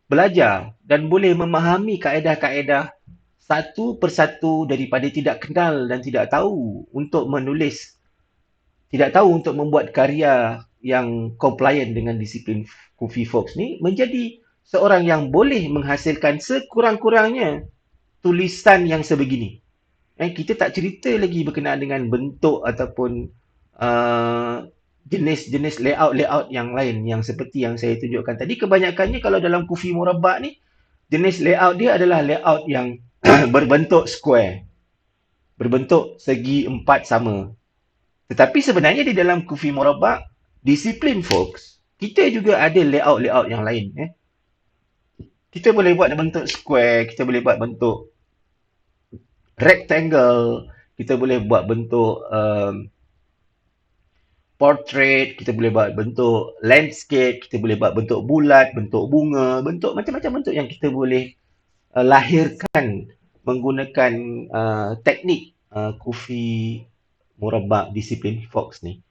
belajar dan boleh memahami kaedah-kaedah satu persatu daripada tidak kenal dan tidak tahu untuk menulis, tidak tahu untuk membuat karya yang compliant dengan disiplin Kufi Fox ni, menjadi seorang yang boleh menghasilkan sekurang-kurangnya tulisan yang sebegini. Kita tak cerita lagi berkenaan dengan bentuk ataupun jenis-jenis layout-layout yang lain yang seperti yang saya tunjukkan tadi. Kebanyakannya kalau dalam Kufi Murabbak ni, jenis layout dia adalah layout yang berbentuk square, berbentuk segi empat sama. Tetapi sebenarnya di dalam Kufi Murabbak, disiplin Fox, kita juga ada layout-layout yang lain. Kita boleh buat bentuk square, kita boleh buat bentuk rectangle, kita boleh buat bentuk portrait, kita boleh buat bentuk landscape, kita boleh buat bentuk bulat, bentuk bunga, bentuk macam-macam bentuk yang kita boleh lahirkan menggunakan teknik Kufi Murabbak disiplin Fox ni.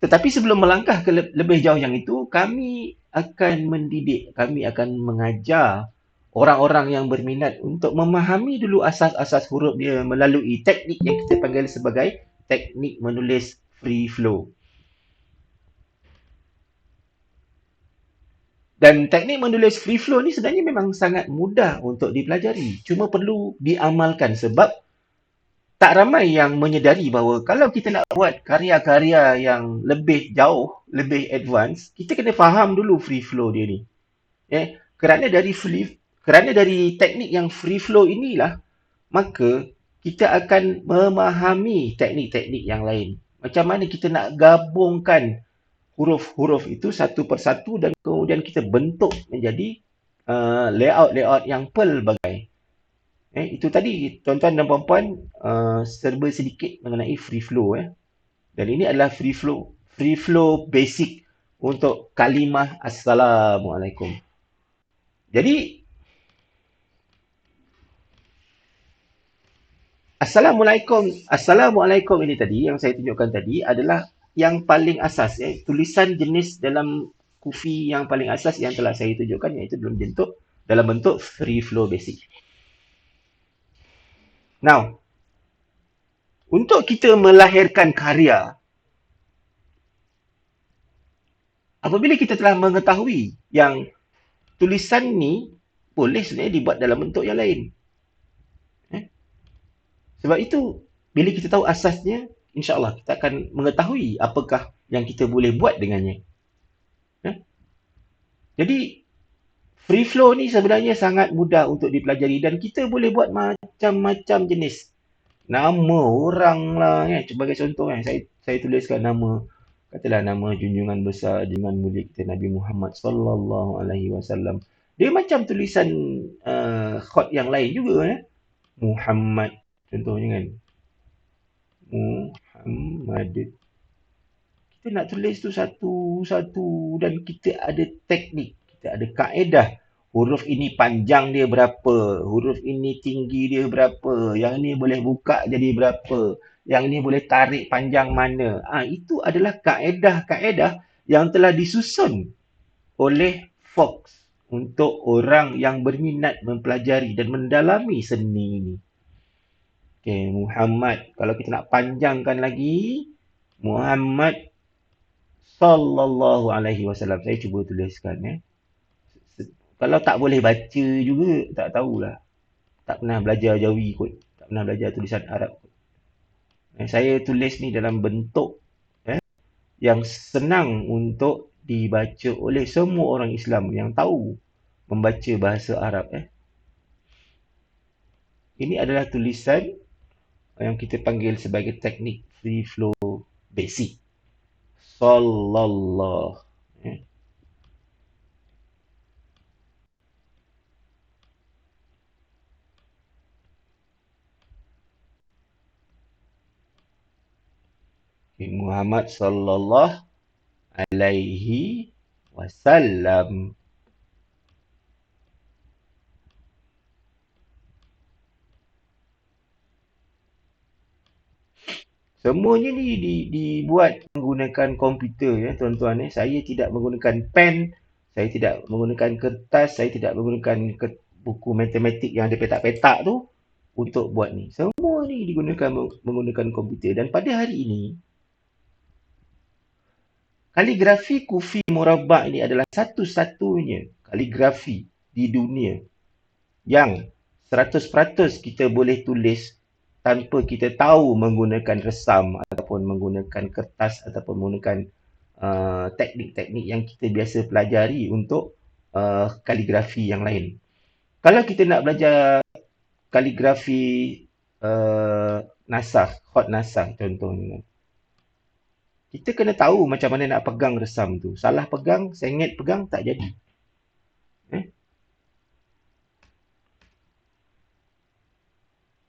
Tetapi sebelum melangkah ke lebih jauh yang itu, kami akan mendidik, kami akan mengajar orang-orang yang berminat untuk memahami dulu asas-asas huruf dia melalui teknik yang kita panggil sebagai teknik menulis free flow. Dan teknik menulis free flow ni sebenarnya memang sangat mudah untuk dipelajari. Cuma perlu diamalkan sebab tak ramai yang menyedari bahawa kalau kita nak buat karya-karya yang lebih jauh, lebih advance, kita kena faham dulu free flow dia ni. Kerana dari teknik yang free flow inilah, maka kita akan memahami teknik-teknik yang lain. Macam mana kita nak gabungkan huruf-huruf itu satu persatu dan kemudian kita bentuk menjadi layout-layout yang pelbagai. Itu tadi tuan-tuan dan puan-puan serba sedikit mengenai free flow. Dan ini adalah free flow basic untuk kalimah Assalamualaikum. Jadi Assalamualaikum ini tadi yang saya tunjukkan tadi adalah yang paling asas. Tulisan jenis dalam Kufi yang paling asas yang telah saya tunjukkan, iaitu dalam bentuk free flow basic. Now, untuk kita melahirkan karya, apabila kita telah mengetahui yang tulisan ni boleh sebenarnya dibuat dalam bentuk yang lain. Sebab itu, bila kita tahu asasnya, insya-Allah kita akan mengetahui apakah yang kita boleh buat dengannya. Jadi, free flow ni sebenarnya sangat mudah untuk dipelajari dan kita boleh buat macam-macam jenis. Nama orang lah, sebagai contoh saya tuliskan katalah nama junjungan besar, junjungan mulia kita Nabi Muhammad sallallahu alaihi wasallam. Dia macam tulisan khot yang lain juga. Muhammad contohnya kan. Muhammad. Kita nak tulis tu satu-satu dan kita ada teknik, kita ada kaedah. Huruf ini panjang dia berapa, huruf ini tinggi dia berapa, yang ni boleh buka jadi berapa, yang ni boleh tarik panjang mana. Itu adalah kaedah-kaedah yang telah disusun oleh Fox untuk orang yang berminat mempelajari dan mendalami seni ini. Okay, Muhammad. Kalau kita nak panjangkan lagi, Muhammad sallallahu alaihi wasallam. Saya cuba tuliskan. Kalau tak boleh baca juga, tak tahulah. Tak pernah belajar Jawi kot. Tak pernah belajar tulisan Arab. Saya tulis ni dalam bentuk yang senang untuk dibaca oleh semua orang Islam yang tahu membaca bahasa Arab. Ini adalah tulisan yang kita panggil sebagai teknik free flow basic. Sallallahu. Eh, Muhammad sallallahu alaihi wasallam. Semuanya ni dibuat menggunakan komputer ya tuan-tuan. Saya tidak menggunakan pen, saya tidak menggunakan kertas, saya tidak menggunakan buku matematik yang ada petak-petak tu untuk buat ni. Semua ni digunakan menggunakan komputer dan pada hari ini kaligrafi kufi murabba' ini adalah satu-satunya kaligrafi di dunia yang 100% kita boleh tulis tanpa kita tahu menggunakan resam ataupun menggunakan kertas ataupun menggunakan teknik-teknik yang kita biasa pelajari untuk kaligrafi yang lain. Kalau kita nak belajar kaligrafi nasakh, khot nasakh contohnya, kita kena tahu macam mana nak pegang resam tu. Salah pegang, sengit pegang, tak jadi.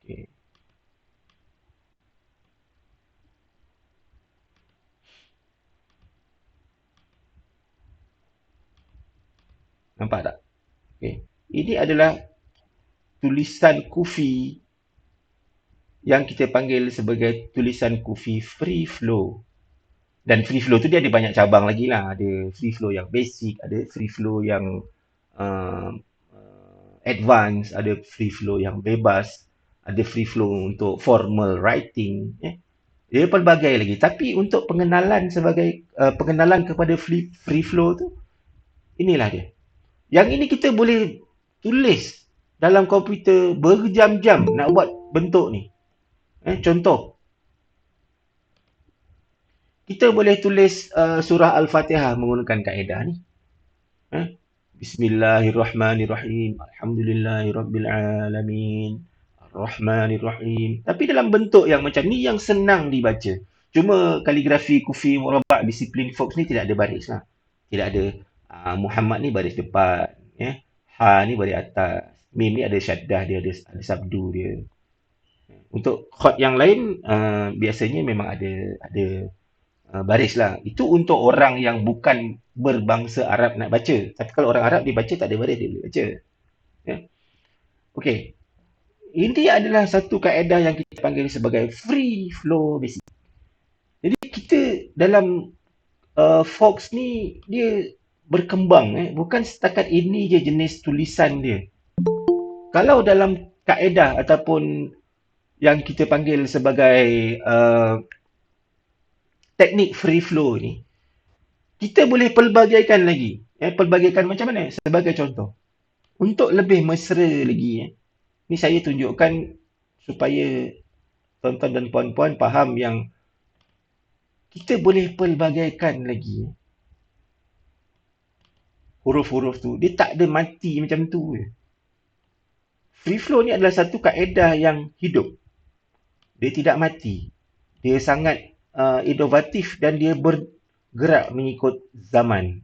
Okay. Nampak tak? Okay. Ini adalah tulisan kufi yang kita panggil sebagai tulisan kufi free flow. Dan free flow tu dia ada banyak cabang lagi lah. Ada free flow yang basic, ada free flow yang uh, advance, ada free flow yang bebas, ada free flow untuk formal writing. Dia pelbagai lagi. Tapi untuk pengenalan sebagai pengenalan kepada free flow tu, inilah dia. Yang ini kita boleh tulis dalam komputer berjam-jam nak buat bentuk ni. Contoh, kita boleh tulis surah Al-Fatihah menggunakan kaedah ni. Bismillahirrahmanirrahim. Alhamdulillahirrabbilalamin. Ar-Rahmanirrahim. Tapi dalam bentuk yang macam ni yang senang dibaca. Cuma kaligrafi kufi murabba' disiplin Fox ni tidak ada baris lah. Tidak ada Muhammad ni baris depan. Ha ni baris atas. Mim ni ada syaddah dia, ada sabdu dia. Untuk khot yang lain biasanya memang ada baris lah. Itu untuk orang yang bukan berbangsa Arab nak baca. Tapi kalau orang Arab dia baca tak ada baris, dia boleh baca. Okey. Ini adalah satu kaedah yang kita panggil sebagai free flow basic. Jadi kita dalam Fox ni dia berkembang. Bukan setakat ini je jenis tulisan dia. Kalau dalam kaedah ataupun yang kita panggil sebagai teknik free flow ni, kita boleh pelbagaikan lagi. Pelbagaikan macam mana? Sebagai contoh. Untuk lebih mesra lagi, ni saya tunjukkan supaya tuan-tuan dan puan-puan faham yang kita boleh pelbagaikan lagi. Huruf-huruf tu, dia tak ada mati macam tu. Free flow ni adalah satu kaedah yang hidup. Dia tidak mati. Dia sangat inovatif dan dia bergerak mengikut zaman.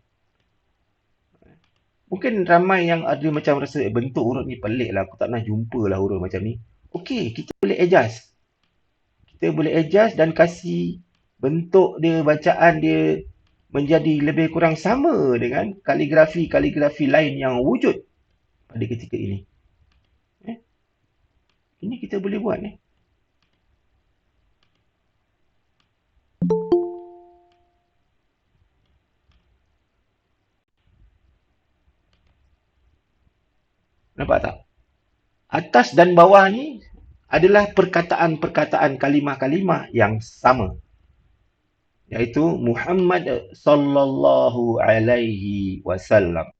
Mungkin ramai yang ada macam rasa bentuk huruf ni pelik lah, aku tak pernah jumpa lah huruf macam ni. Okey, kita boleh adjust. Kita boleh adjust dan kasih bentuk dia, bacaan dia menjadi lebih kurang sama dengan kaligrafi-kaligrafi lain yang wujud pada ketika ini. Ini kita boleh buat ni. Nampak tak? Atas dan bawah ni adalah perkataan-perkataan kalimah-kalimah yang sama. Iaitu Muhammad sallallahu alaihi wasallam.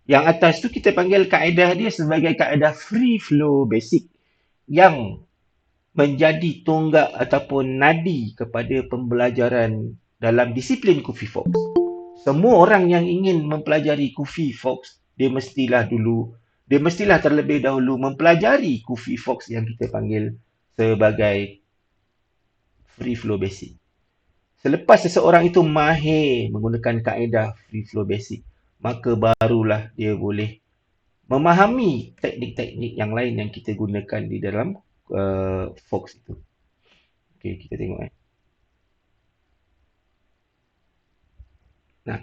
Yang atas tu kita panggil kaedah dia sebagai kaedah free flow basic yang menjadi tonggak ataupun nadi kepada pembelajaran dalam disiplin Kufi Fox. Semua orang yang ingin mempelajari Kufi Fox, dia mestilah terlebih dahulu mempelajari Kufi Fox yang kita panggil sebagai free flow basic. Selepas seseorang itu mahir menggunakan kaedah free flow basic, maka barulah dia boleh memahami teknik-teknik yang lain yang kita gunakan di dalam Fox itu. Okey, kita tengok Nah,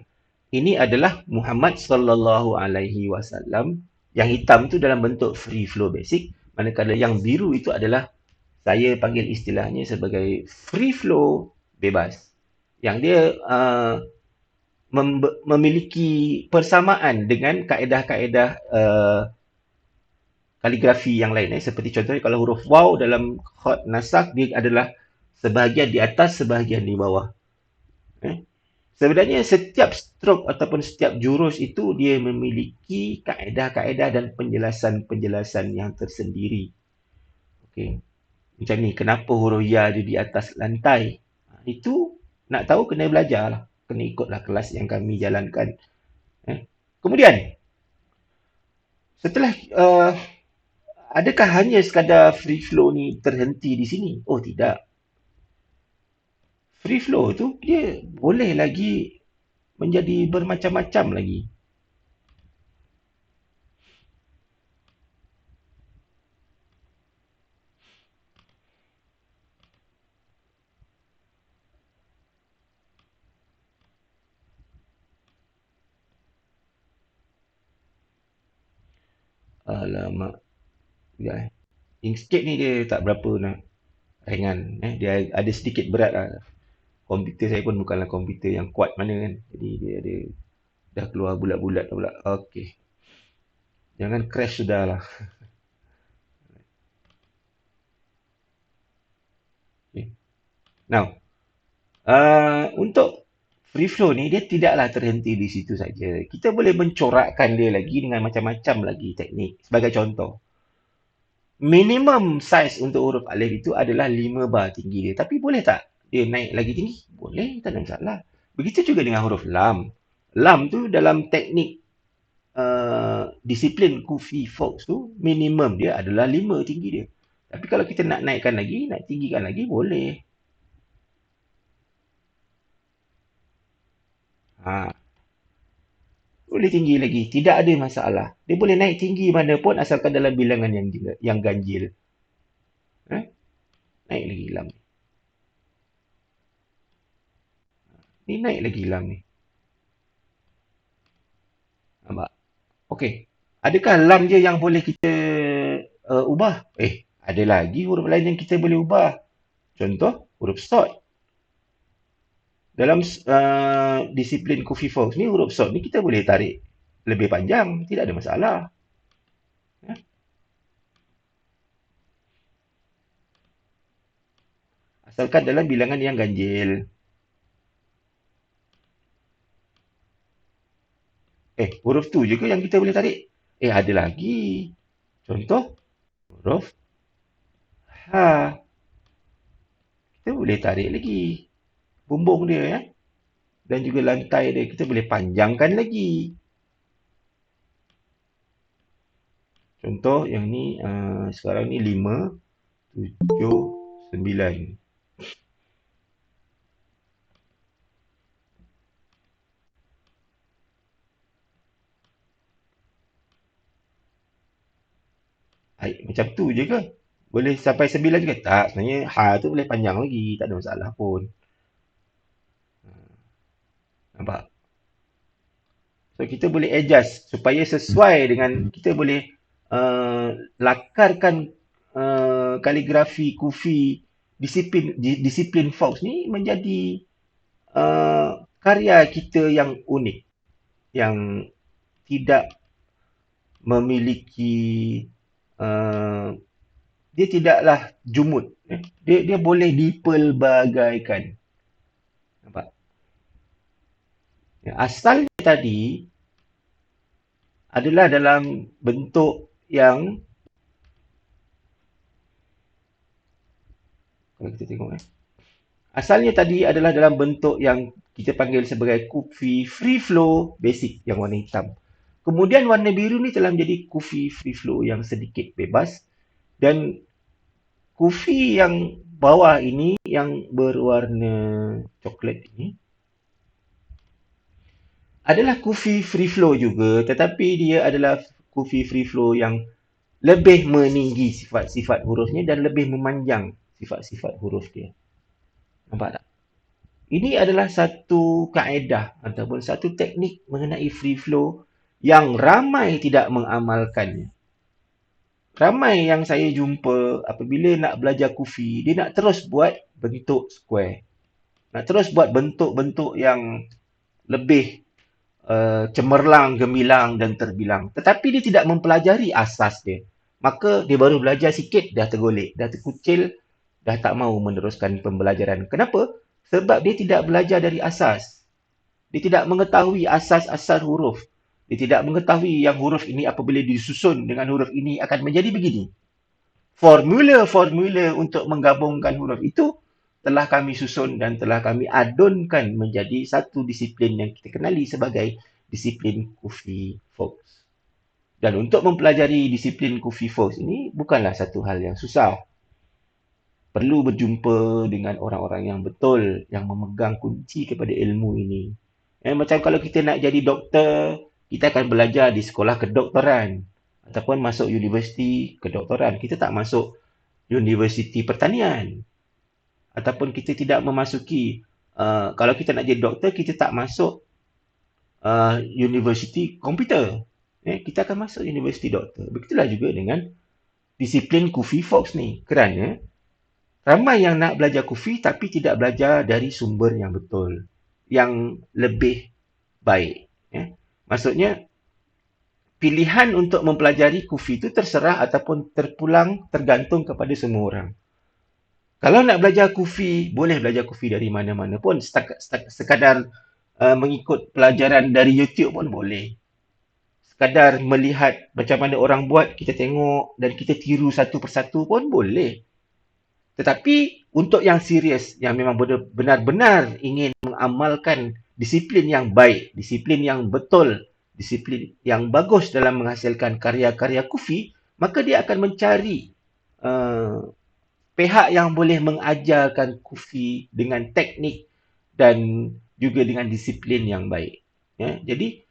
ini adalah Muhammad sallallahu alaihi wasallam. Yang hitam tu dalam bentuk free flow basic, manakala yang biru itu adalah saya panggil istilahnya sebagai free flow bebas. Yang dia memiliki persamaan dengan kaedah-kaedah kaligrafi yang lain. Seperti contohnya kalau huruf waw dalam khat nasakh, dia adalah sebahagian di atas, sebahagian di bawah. Sebenarnya setiap strok ataupun setiap jurus itu dia memiliki kaedah-kaedah dan penjelasan-penjelasan yang tersendiri. Okey. Macam ni, kenapa huruf ya ada di atas lantai? Itu nak tahu kena belajarlah. Kena ikutlah kelas yang kami jalankan. Kemudian, setelah adakah hanya sekadar free flow ni terhenti di sini? Oh, tidak. Free flow tu dia boleh lagi menjadi bermacam-macam lagi. Alamak. Ya. Inkscape ni dia tak berapa nak ringan. Dia ada sedikit berat lah. Komputer saya pun bukanlah komputer yang kuat mana kan. Jadi dia ada dah keluar bulat-bulat pula. Okey. Jangan crash sudah lah. Okay. Now, untuk free flow ni dia tidaklah terhenti di situ saja. Kita boleh mencorakkan dia lagi dengan macam-macam lagi teknik. Sebagai contoh, minimum size untuk huruf alif itu adalah 5 bar tinggi dia. Tapi boleh tak dia naik lagi tinggi? Boleh, tak ada masalah. Begitu juga dengan huruf lam. Lam tu dalam teknik disiplin Kufi Fox tu, minimum dia adalah 5 tinggi dia. Tapi kalau kita nak naikkan lagi, nak tinggikan lagi, boleh. Ha, boleh tinggi lagi. Tidak ada masalah. Dia boleh naik tinggi mana pun asalkan dalam bilangan yang ganjil. Eh? Naik lagi lam ni. Ni naik lagi lam ni. Nampak? Okey. Adakah lam je yang boleh kita ubah? Ada lagi huruf lain yang kita boleh ubah. Contoh, huruf sod. Dalam disiplin Kufi Fox ni, huruf sod ni kita boleh tarik lebih panjang. Tidak ada masalah. Asalkan dalam bilangan yang ganjil. Huruf tu je ke yang kita boleh tarik? Ada lagi. Contoh, huruf ha. Kita boleh tarik lagi bumbung dia ya. Dan juga lantai dia kita boleh panjangkan lagi. Contoh yang ni sekarang ni 5, 7, 9. Macam tu je ke? Boleh sampai 9 juga? Tak, sebenarnya ha tu boleh panjang lagi. Tak ada masalah pun. Nampak? So, kita boleh adjust supaya sesuai dengan kita boleh lakarkan kaligrafi Kufi disiplin Fox ni menjadi karya kita yang unik, yang tidak memiliki dia tidaklah jumud. Dia boleh dipelbagaikan. Nampak? Asalnya tadi adalah dalam bentuk yang, kalau kita tengok asalnya tadi adalah dalam bentuk yang kita panggil sebagai kufi free flow basic yang warna hitam. Kemudian warna biru ni telah menjadi kufi free flow yang sedikit bebas, dan kufi yang bawah ini yang berwarna coklat ini adalah kufi free flow juga, tetapi dia adalah kufi free flow yang lebih meninggi sifat-sifat hurufnya dan lebih memanjang sifat-sifat huruf dia. Nampak tak? Ini adalah satu kaedah ataupun satu teknik mengenai free flow yang ramai tidak mengamalkannya. Ramai yang saya jumpa apabila nak belajar kufi, dia nak terus buat bentuk square. Nak terus buat bentuk-bentuk yang lebih cemerlang, gemilang dan terbilang. Tetapi dia tidak mempelajari asas dia. Maka dia baru belajar sikit, dah tergolek, dah terkucil, dah tak mau meneruskan pembelajaran. Kenapa? Sebab dia tidak belajar dari asas. Dia tidak mengetahui asas-asas huruf. Dia tidak mengetahui yang huruf ini apabila disusun dengan huruf ini akan menjadi begini. Formula-formula untuk menggabungkan huruf itu telah kami susun dan telah kami adunkan menjadi satu disiplin yang kita kenali sebagai disiplin Kufi Fox. Dan untuk mempelajari disiplin Kufi Fox ini bukanlah satu hal yang susah. Perlu berjumpa dengan orang-orang yang betul, yang memegang kunci kepada ilmu ini. Macam kalau kita nak jadi doktor, kita akan belajar di sekolah kedoktoran ataupun masuk universiti kedoktoran. Kita tak masuk universiti pertanian ataupun kita tidak memasuki kalau kita nak jadi doktor, kita tak masuk universiti komputer. Kita akan masuk universiti doktor. Begitulah juga dengan disiplin Kufi Fox ni. Kerana ramai yang nak belajar Kufi tapi tidak belajar dari sumber yang betul, yang lebih baik. Maksudnya, pilihan untuk mempelajari Kufi itu terserah ataupun terpulang tergantung kepada semua orang. Kalau nak belajar Kufi, boleh belajar Kufi dari mana-mana pun. Sekadar mengikut pelajaran dari YouTube pun boleh. Sekadar melihat macam mana orang buat, kita tengok dan kita tiru satu persatu pun boleh. Tetapi untuk yang serius, yang memang benar-benar ingin mengamalkan disiplin yang baik, disiplin yang betul, disiplin yang bagus dalam menghasilkan karya-karya Kufi, maka dia akan mencari pihak yang boleh mengajarkan Kufi dengan teknik dan juga dengan disiplin yang baik. Jadi,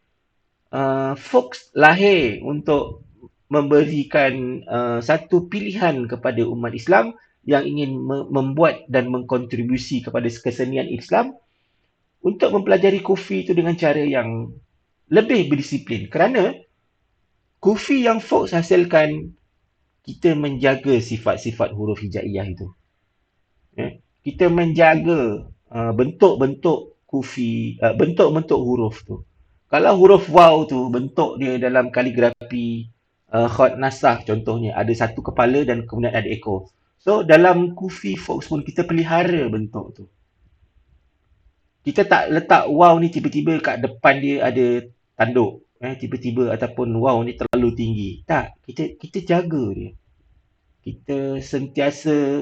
Fox lahir untuk memberikan satu pilihan kepada umat Islam yang ingin membuat dan mengkontribusi kepada kesenian Islam untuk mempelajari Kufi itu dengan cara yang lebih berdisiplin. Kerana Kufi yang Fox hasilkan, kita menjaga sifat-sifat huruf hijaiyah itu. Kita menjaga bentuk-bentuk Kufi, bentuk-bentuk huruf tu. Kalau huruf waw tu bentuk dia dalam kaligrafi khat nasakh contohnya, ada satu kepala dan kemudian ada ekor. So dalam Kufi Fox pun kita pelihara bentuk tu. Kita tak letak waw ni tiba-tiba kat depan dia ada tanduk, tiba-tiba ataupun waw ni terlalu tinggi. Tak, kita jaga dia. Kita sentiasa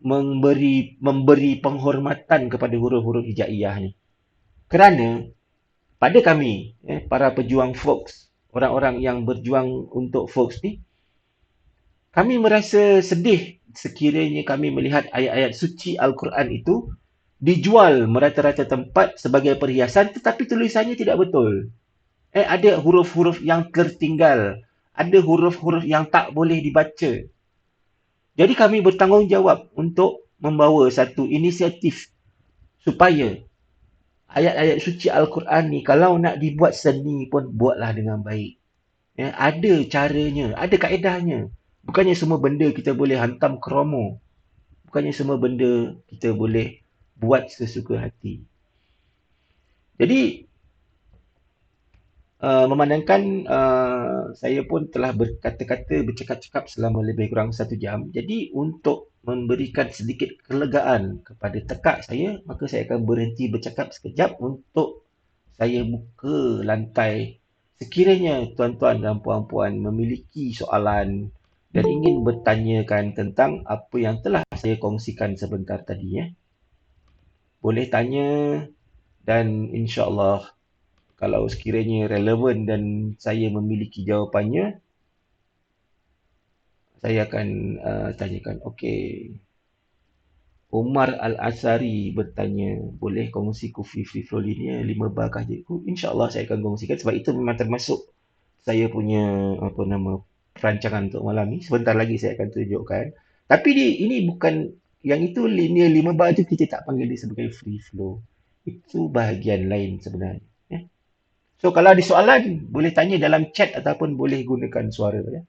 memberi penghormatan kepada huruf-huruf hijaiyah ni. Kerana pada kami, para pejuang Fox, orang-orang yang berjuang untuk Fox ni, kami merasa sedih sekiranya kami melihat ayat-ayat suci Al-Quran itu dijual merata-rata tempat sebagai perhiasan tetapi tulisannya tidak betul. Ada huruf-huruf yang tertinggal, ada huruf-huruf yang tak boleh dibaca. Jadi kami bertanggungjawab untuk membawa satu inisiatif supaya ayat-ayat suci Al-Quran ni kalau nak dibuat seni pun buatlah dengan baik. Ada caranya, ada kaedahnya. Bukannya semua benda kita boleh hantam kromo. Bukannya semua benda kita boleh buat sesuka hati. Jadi, memandangkan saya pun telah berkata-kata, bercakap-cakap selama lebih kurang 1 jam. Jadi, untuk memberikan sedikit kelegaan kepada tekak saya, maka saya akan berhenti bercakap sekejap untuk saya buka lantai Sekiranya tuan-tuan dan puan-puan memiliki soalan dan ingin bertanyakan tentang apa yang telah saya kongsikan sebentar tadi, boleh tanya dan insya-Allah kalau sekiranya relevan dan saya memiliki jawapannya, saya akan tanyakan. Okey, Umar Al-Asari bertanya, boleh kongsi Kufi Free Flow Linear 5 bar kah cikgu? InsyaAllah saya akan kongsikan sebab itu memang termasuk saya punya apa nama perancangan untuk malam ni. Sebentar lagi saya akan tunjukkan. Tapi ini bukan yang itu linear 5 bar tu kita tak panggil dia sebagai free flow. Itu bahagian lain sebenarnya. So kalau ada soalan boleh tanya dalam chat ataupun boleh gunakan suara ya.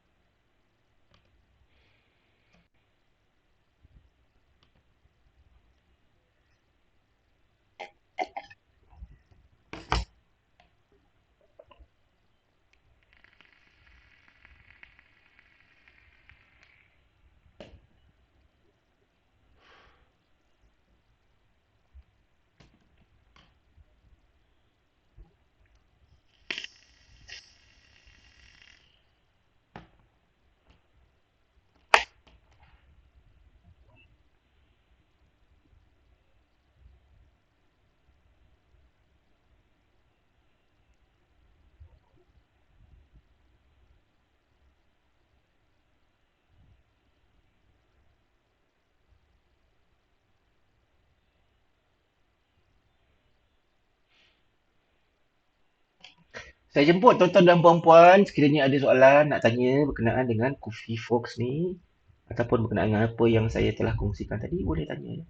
Saya jemput tuan-tuan dan puan-puan sekiranya ada soalan nak tanya berkenaan dengan Coffee Fox ni ataupun berkenaan dengan apa yang saya telah kongsikan tadi boleh tanya ya.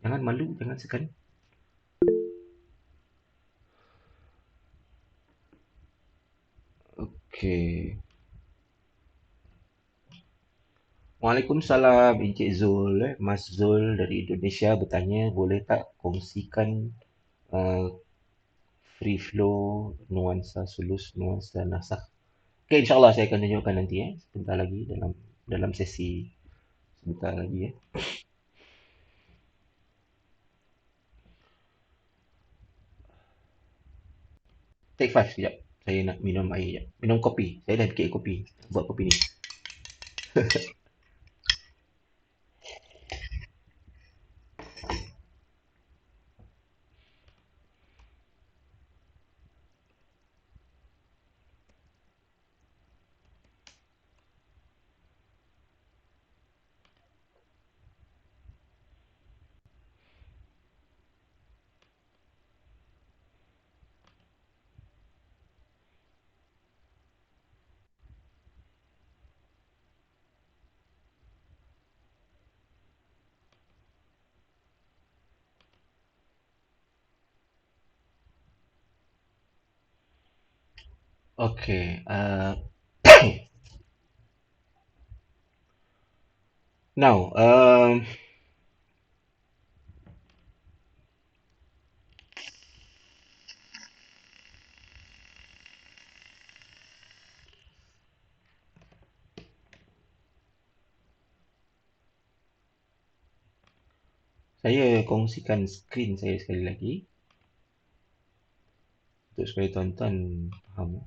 Jangan malu, jangan segan. Okey. Waalaikumsalam Encik Zul. Mas Zul dari Indonesia bertanya, boleh tak kongsikan uh, free flow, nuansa sulus, nuansa nasakh. Okay, insyaAllah saya akan tunjukkan nanti sebentar lagi dalam sesi sebentar lagi Take 5 sekejap. Saya nak minum air sekejap. Minum kopi. Saya dah bikin kopi. Buat kopi ni. Okay. Now, saya kongsikan skrin saya sekali lagi untuk supaya tuan-tuan faham.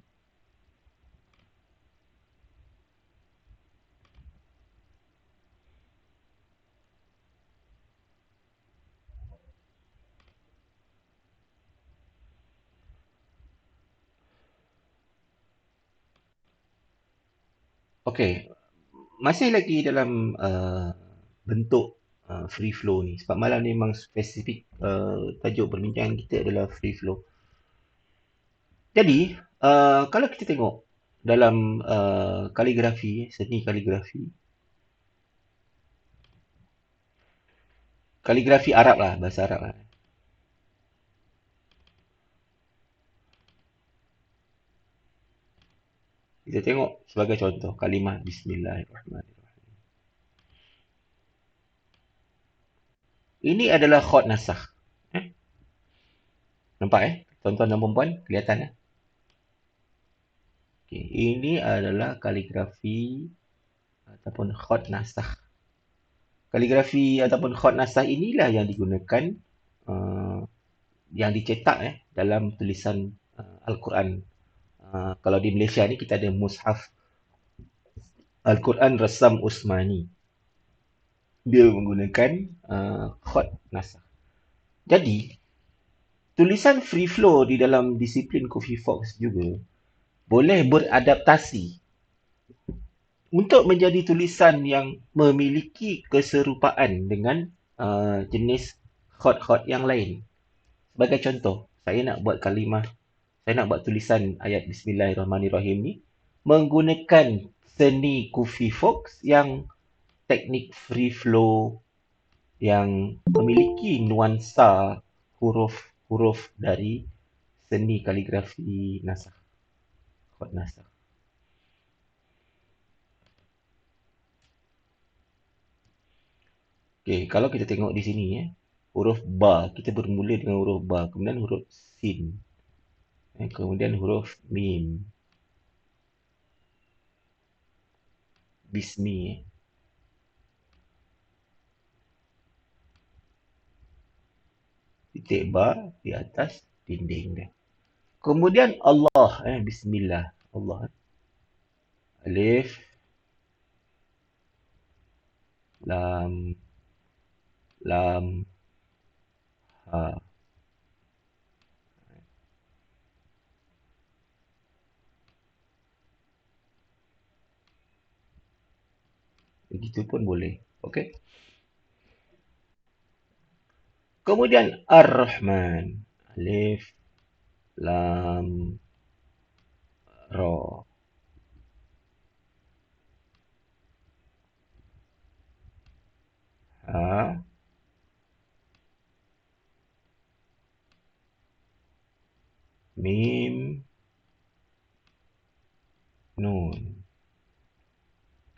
Okay. Masih lagi dalam bentuk free flow ni. Sebab malam ni memang spesifik tajuk perbincangan kita adalah free flow. Jadi, kalau kita tengok dalam kaligrafi, seni kaligrafi, kaligrafi Arab lah, bahasa Arab lah. Kita tengok sebagai contoh kalimah Bismillahirrahmanirrahim. Ini adalah khot nasakh. Nampak tuan-tuan dan puan-puan? Kelihatan Okay. Ini adalah kaligrafi ataupun khot nasakh. Kaligrafi ataupun khot nasakh inilah yang digunakan uh, yang dicetak dalam tulisan Al-Quran Kalau di Malaysia ni kita ada Mushaf Al-Quran Rasam Usmani. Dia menggunakan khot nasakh. Jadi, tulisan free flow di dalam disiplin Coffee Fox juga boleh beradaptasi untuk menjadi tulisan yang memiliki keserupaan dengan jenis khot-khot yang lain. Sebagai contoh, saya nak buat tulisan ayat Bismillahirrahmanirrahim ni menggunakan seni Coffee Fox yang teknik free flow yang memiliki nuansa huruf-huruf dari seni kaligrafi nasakh, khot nasakh. Okey, kalau kita tengok di sini huruf ba, kita bermula dengan huruf ba, kemudian huruf sin, kemudian huruf mim, bismi, titik ba di atas dinding dia. Kemudian Allah, bismillah, Allah. Alif, lam, lam, ha. Begitu pun boleh. Okey. Kemudian Ar-Rahman. Alif, lam, ra. Ha, mim, nun.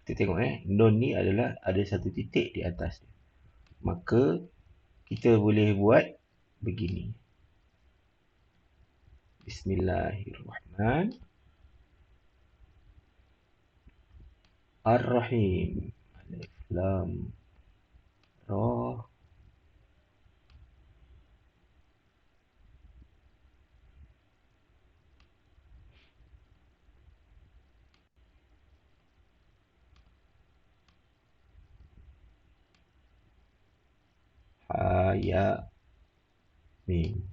Kita tengok nun ni adalah ada satu titik di atas dia. Maka kita boleh buat begini. Bismillahirrahmanirrahim. Ar-Rahim. Alif, lam, ra. Ha, ya, mim.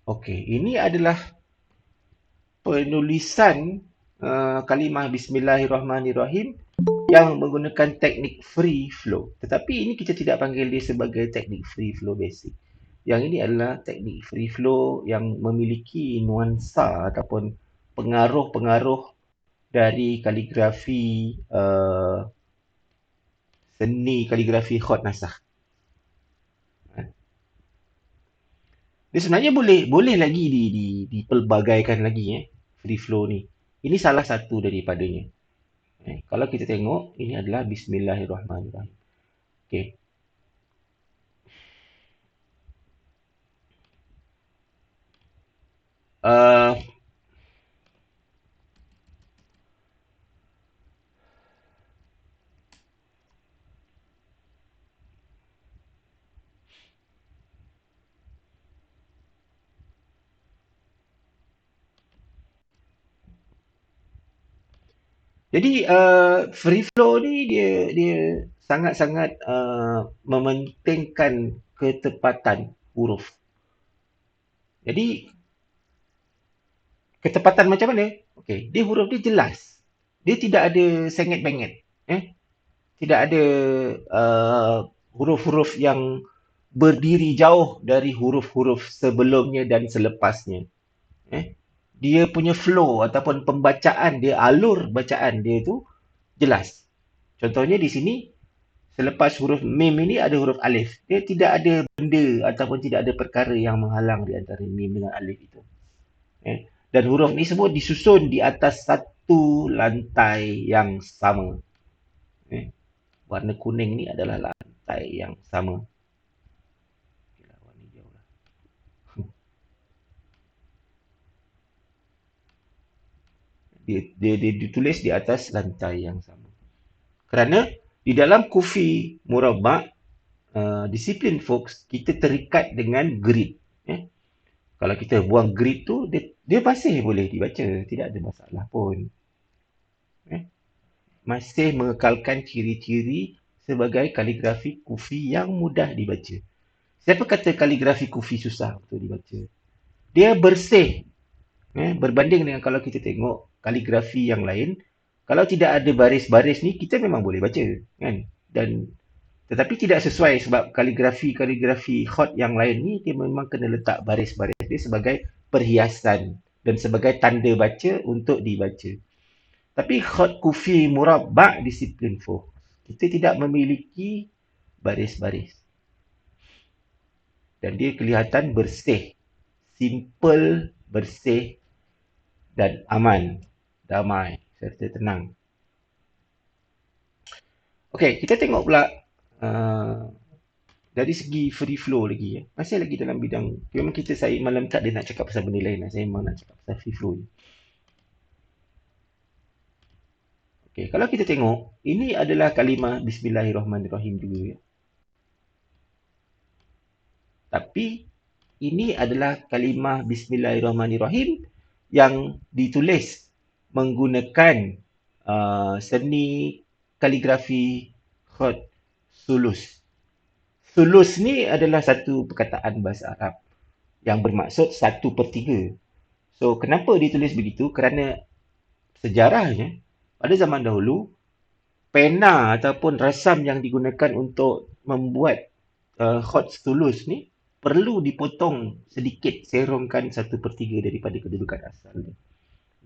Okey, ini adalah penulisan kalimah Bismillahirrahmanirrahim yang menggunakan teknik free flow. Tetapi ini kita tidak panggil dia sebagai teknik free flow basic. Yang ini adalah teknik free flow yang memiliki nuansa ataupun pengaruh-pengaruh dari kaligrafi seni kaligrafi khot nasakh. Dia sebenarnya boleh lagi dipelbagaikan lagi free flow ni. Ini salah satu daripadanya. Kalau kita tengok ini adalah Bismillahirrahmanirrahim. Okey. Uh, Jadi free flow ni dia sangat-sangat mementingkan ketepatan huruf. Jadi ketepatan macam mana? Okey, dia huruf dia jelas. Dia tidak ada sengit-bengit. Tidak ada huruf-huruf yang berdiri jauh dari huruf-huruf sebelumnya dan selepasnya. Dia punya flow ataupun pembacaan dia, alur bacaan dia tu jelas. Contohnya di sini, selepas huruf mim ini ada huruf alif. Dia tidak ada benda ataupun tidak ada perkara yang menghalang di antara mim dengan alif itu. Dan huruf ni semua disusun di atas satu lantai yang sama. Warna kuning ni adalah lantai yang sama. Dia ditulis di atas lantai yang sama. Kerana di dalam kufi murabba, disiplin folks, kita terikat dengan grid. Kalau kita buang grid tu, dia masih boleh dibaca. Tidak ada masalah pun. Masih mengekalkan ciri-ciri sebagai kaligrafi kufi yang mudah dibaca. Siapa kata kaligrafi kufi susah untuk dibaca? Dia bersih. Berbanding dengan kalau kita tengok kaligrafi yang lain, kalau tidak ada baris-baris ni, kita memang boleh baca. Kan? Tetapi tidak sesuai sebab kaligrafi hot yang lain ni, dia memang kena letak baris-baris dia sebagai perhiasan dan sebagai tanda baca untuk dibaca. Tapi hot kufi murabba disiplin fuh. Kita tidak memiliki baris-baris. Dan dia kelihatan bersih. Simple, bersih dan aman. Damai serta tenang. Okey, kita tengok pula dari segi free flow lagi ya. Masih lagi dalam bidang, memang saya malam tak ada nak cakap pasal benda lain. Saya memang nak cakap pasal free flow ni. Okey, kalau kita tengok, ini adalah kalimah Bismillahirrahmanirrahim juga ya. Tapi ini adalah kalimah Bismillahirrahmanirrahim yang ditulis menggunakan seni kaligrafi khat sulus. Sulus ni adalah satu perkataan bahasa Arab yang bermaksud 1/3. So, kenapa ditulis begitu? Kerana sejarahnya, pada zaman dahulu, pena ataupun rasam yang digunakan untuk membuat khat sulus ni perlu dipotong sedikit, serongkan 1/3 daripada kedudukan asalnya.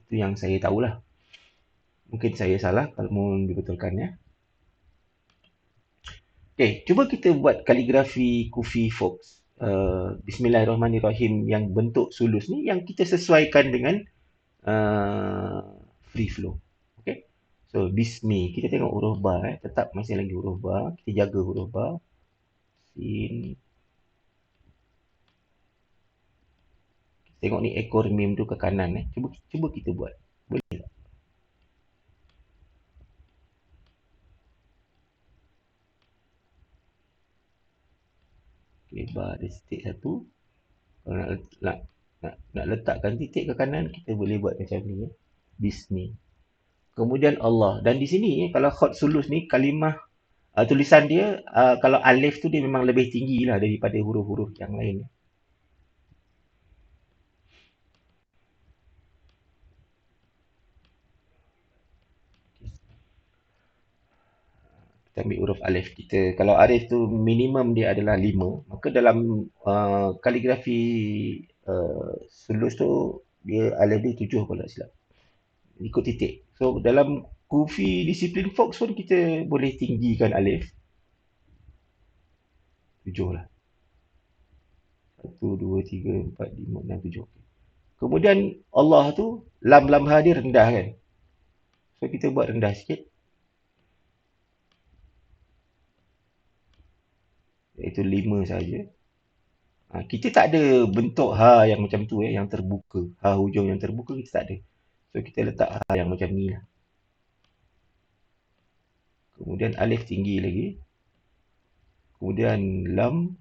Itu yang saya tahulah. Mungkin saya salah, kalau mohon dibetulkan ya. Okay, cuba kita buat kaligrafi kufi folks. Bismillahirrahmanirrahim yang bentuk sulus ni yang kita sesuaikan dengan free flow. Okay. So, bismi. Kita tengok huruf ba. Tetap masih lagi huruf ba. Kita jaga huruf ba. Sin. Tengok ni ekor mim tu ke kanan. Cuba kita buat. Boleh tak? Okay, ba ada titik satu. Kalau nak letakkan titik ke kanan, kita boleh buat macam ni. Bismi. Kemudian Allah. Dan di sini, kalau khat sulus ni, kalimah, tulisan dia, kalau alif tu dia memang lebih tinggi lah daripada huruf-huruf yang lain. Kita ambil huruf alif kita. Kalau alif tu minimum dia adalah 5, maka dalam kaligrafi sulus tu, dia alif dia 7 kalau tak silap. Ikut titik. So, dalam kufi disiplin Fox pun kita boleh tinggikan alif. 7 lah. 1, 2, 3, 4, 5, 6, 7. Kemudian Allah tu, lam ha dia rendah kan. So, kita buat rendah sikit. Iaitu 5 saja. Kita tak ada bentuk ha yang macam tu yang terbuka. Ha hujung yang terbuka kita tak ada. So, kita letak ha yang macam ni lah. Kemudian alif tinggi lagi. Kemudian lam.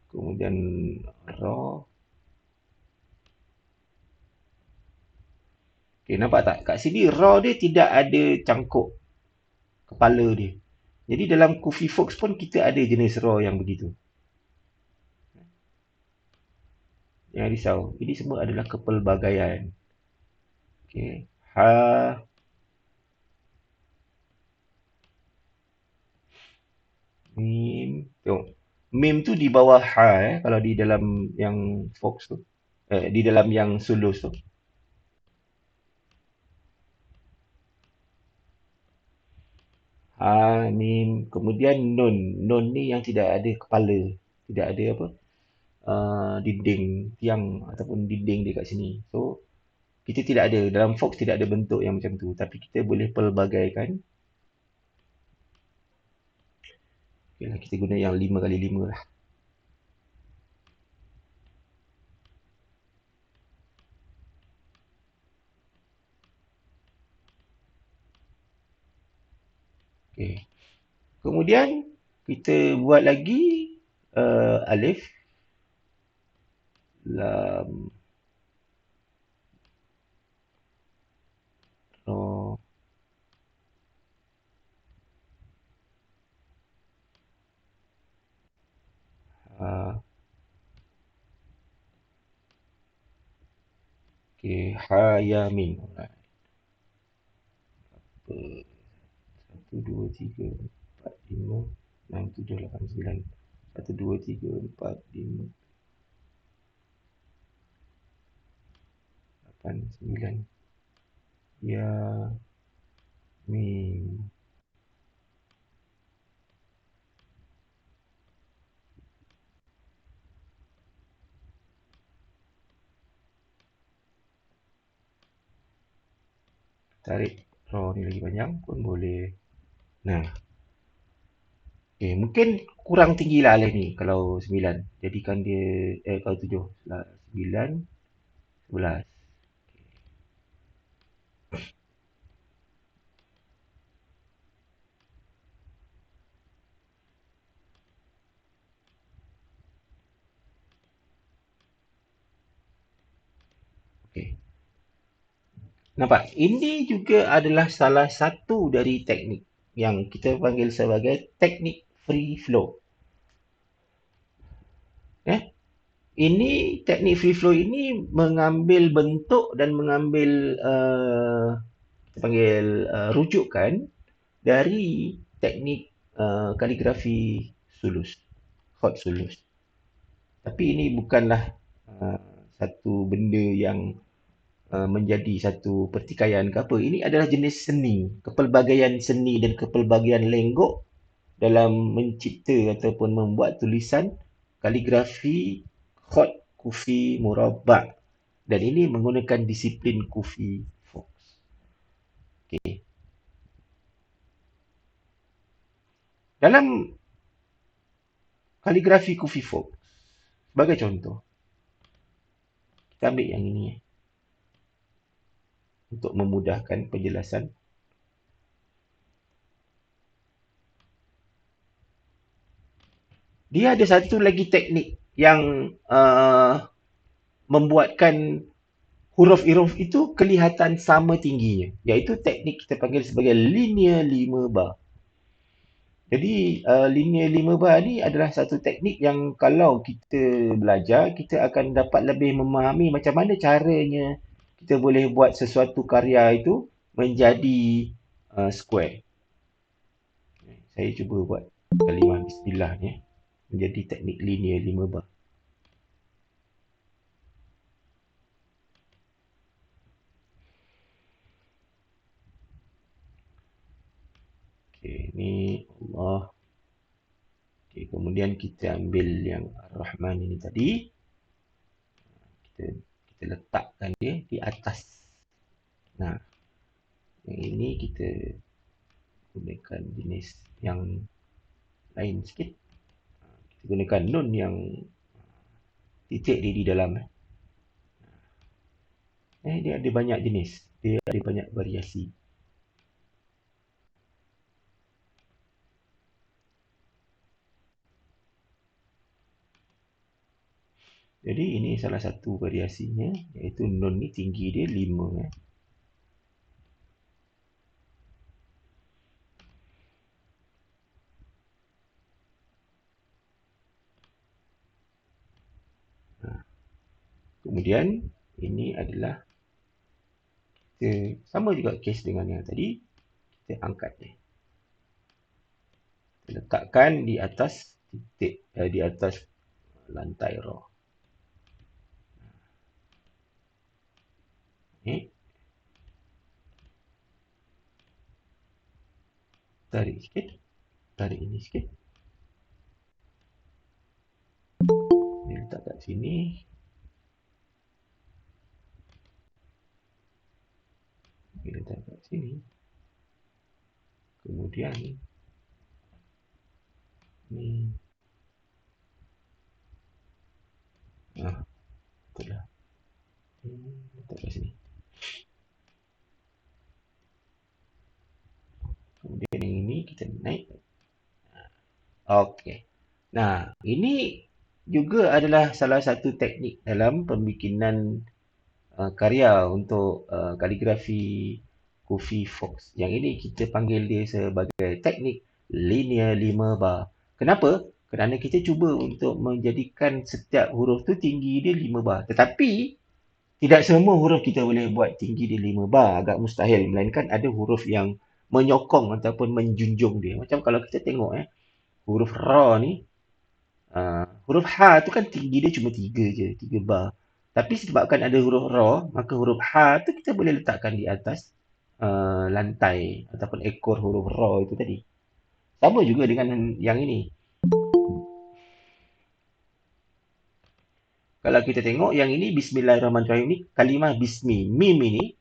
Kemudian ra. Okay, nampak tak? Kat sini ra dia tidak ada cangkuk kepala dia. Jadi dalam Kufi Fox pun kita ada jenis ra yang begitu. Jangan risau. Ini semua adalah kepelbagaian. Okay. Ha. Mim. Tengok. Mim tu di bawah ha kalau di dalam yang Fox tu. Di dalam yang Sulus tu. Ha, mim. Kemudian nun. Nun ni yang tidak ada kepala. Tidak ada apa. Dinding tiang ataupun dinding dia kat sini. So, kita tidak ada. Dalam Fox tidak ada bentuk yang macam tu. Tapi kita boleh pelbagaikan. Okay lah, kita guna yang 5x5 lah. Okey. Kemudian kita buat lagi alif, lam, ra, ha. Okey, ha, ya, mim. Alright. Satu, dua, tiga, empat, lima, enam, tujuh, lapan, sembilan. Satu, dua, tiga, empat, lima, lapan, sembilan. Ya, mim. Tarik ra ni lagi panjang pun boleh. Nah, okey, mungkin kurang tinggi lah alif ni kalau 9. Jadikan dia, kalau 7. 9, 11. Okey. Nampak? Ini juga adalah salah satu dari teknik yang kita panggil sebagai teknik free flow. Eh? Ini teknik free flow ini mengambil bentuk dan mengambil kita panggil rujukan dari teknik kaligrafi sulus, hot sulus. Tapi ini bukanlah uh, satu benda yang menjadi satu pertikaian ke apa. Ini adalah jenis seni, kepelbagaian seni dan kepelbagaian lenggok dalam mencipta ataupun membuat tulisan kaligrafi khot kufi murabba, dan ini menggunakan disiplin kufi fox. Okay. Dalam kaligrafi kufi fox, sebagai contoh, kita ambil yang ini untuk memudahkan penjelasan. Dia ada satu lagi teknik yang membuatkan huruf-huruf itu kelihatan sama tingginya, iaitu teknik kita panggil sebagai linear 5 bar. Jadi linear 5 bar ni adalah satu teknik yang kalau kita belajar, kita akan dapat lebih memahami macam mana caranya kita boleh buat sesuatu karya itu menjadi square. Saya cuba buat kalimah bismillah ni menjadi teknik linear 5 bar. Okey, ni Allah. Okey, kemudian kita ambil yang Ar-Rahman ini tadi. Kita letakkan dia di atas. Nah, yang ini kita gunakan jenis yang lain sikit. Kita gunakan nun yang titik dia di dalam. Dia ada banyak jenis. Dia ada banyak variasi. Jadi ini salah satu variasinya, iaitu nun ni tinggi dia 5. Kemudian ini adalah kita sama juga case dengan yang tadi, kita angkat dia. Kita letakkan di atas titik, di atas lantai ra. Okay. Tarik sikit, tarik ini sikit. Dia letak kat sini. Dia letak kat sini. Kemudian ni, betul lah. Letak kat sini. Kemudian yang ini kita naik. Okey. Nah, ini juga adalah salah satu teknik dalam pembikinan karya untuk kaligrafi Coffee Fox. Yang ini kita panggil dia sebagai teknik linear 5 bar. Kenapa? Kerana kita cuba untuk menjadikan setiap huruf tu tinggi dia 5 bar. Tetapi tidak semua huruf kita boleh buat tinggi dia 5 bar. Agak mustahil. Melainkan ada huruf yang menyokong ataupun menjunjung dia. Macam kalau kita tengok huruf ra ni, huruf H tu kan tinggi dia cuma 3 je, 3 bar. Tapi sebabkan ada huruf ra, maka huruf H tu kita boleh letakkan di atas lantai ataupun ekor huruf ra itu tadi. Sama juga dengan yang ini. Kalau kita tengok yang ini Bismillahirrahmanirrahim ni, kalimah bismi, mim ini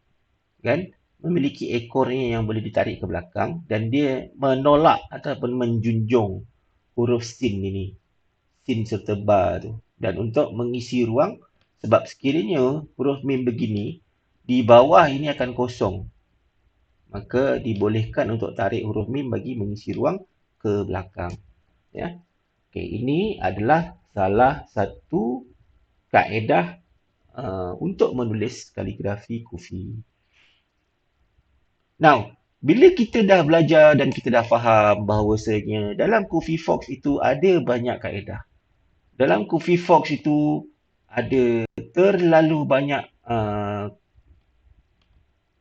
kan memiliki ekornya yang boleh ditarik ke belakang dan dia menolak ataupun menjunjung huruf sin ini. Sin serta bar tu. Dan untuk mengisi ruang, sebab sekiranya huruf mim begini, di bawah ini akan kosong. Maka dibolehkan untuk tarik huruf mim bagi mengisi ruang ke belakang. Ya. Okey, ini adalah salah satu kaedah untuk menulis kaligrafi kufi. Now, bila kita dah belajar dan kita dah faham bahawasanya dalam Kufi Fox itu ada banyak kaedah. Dalam Kufi Fox itu ada terlalu banyak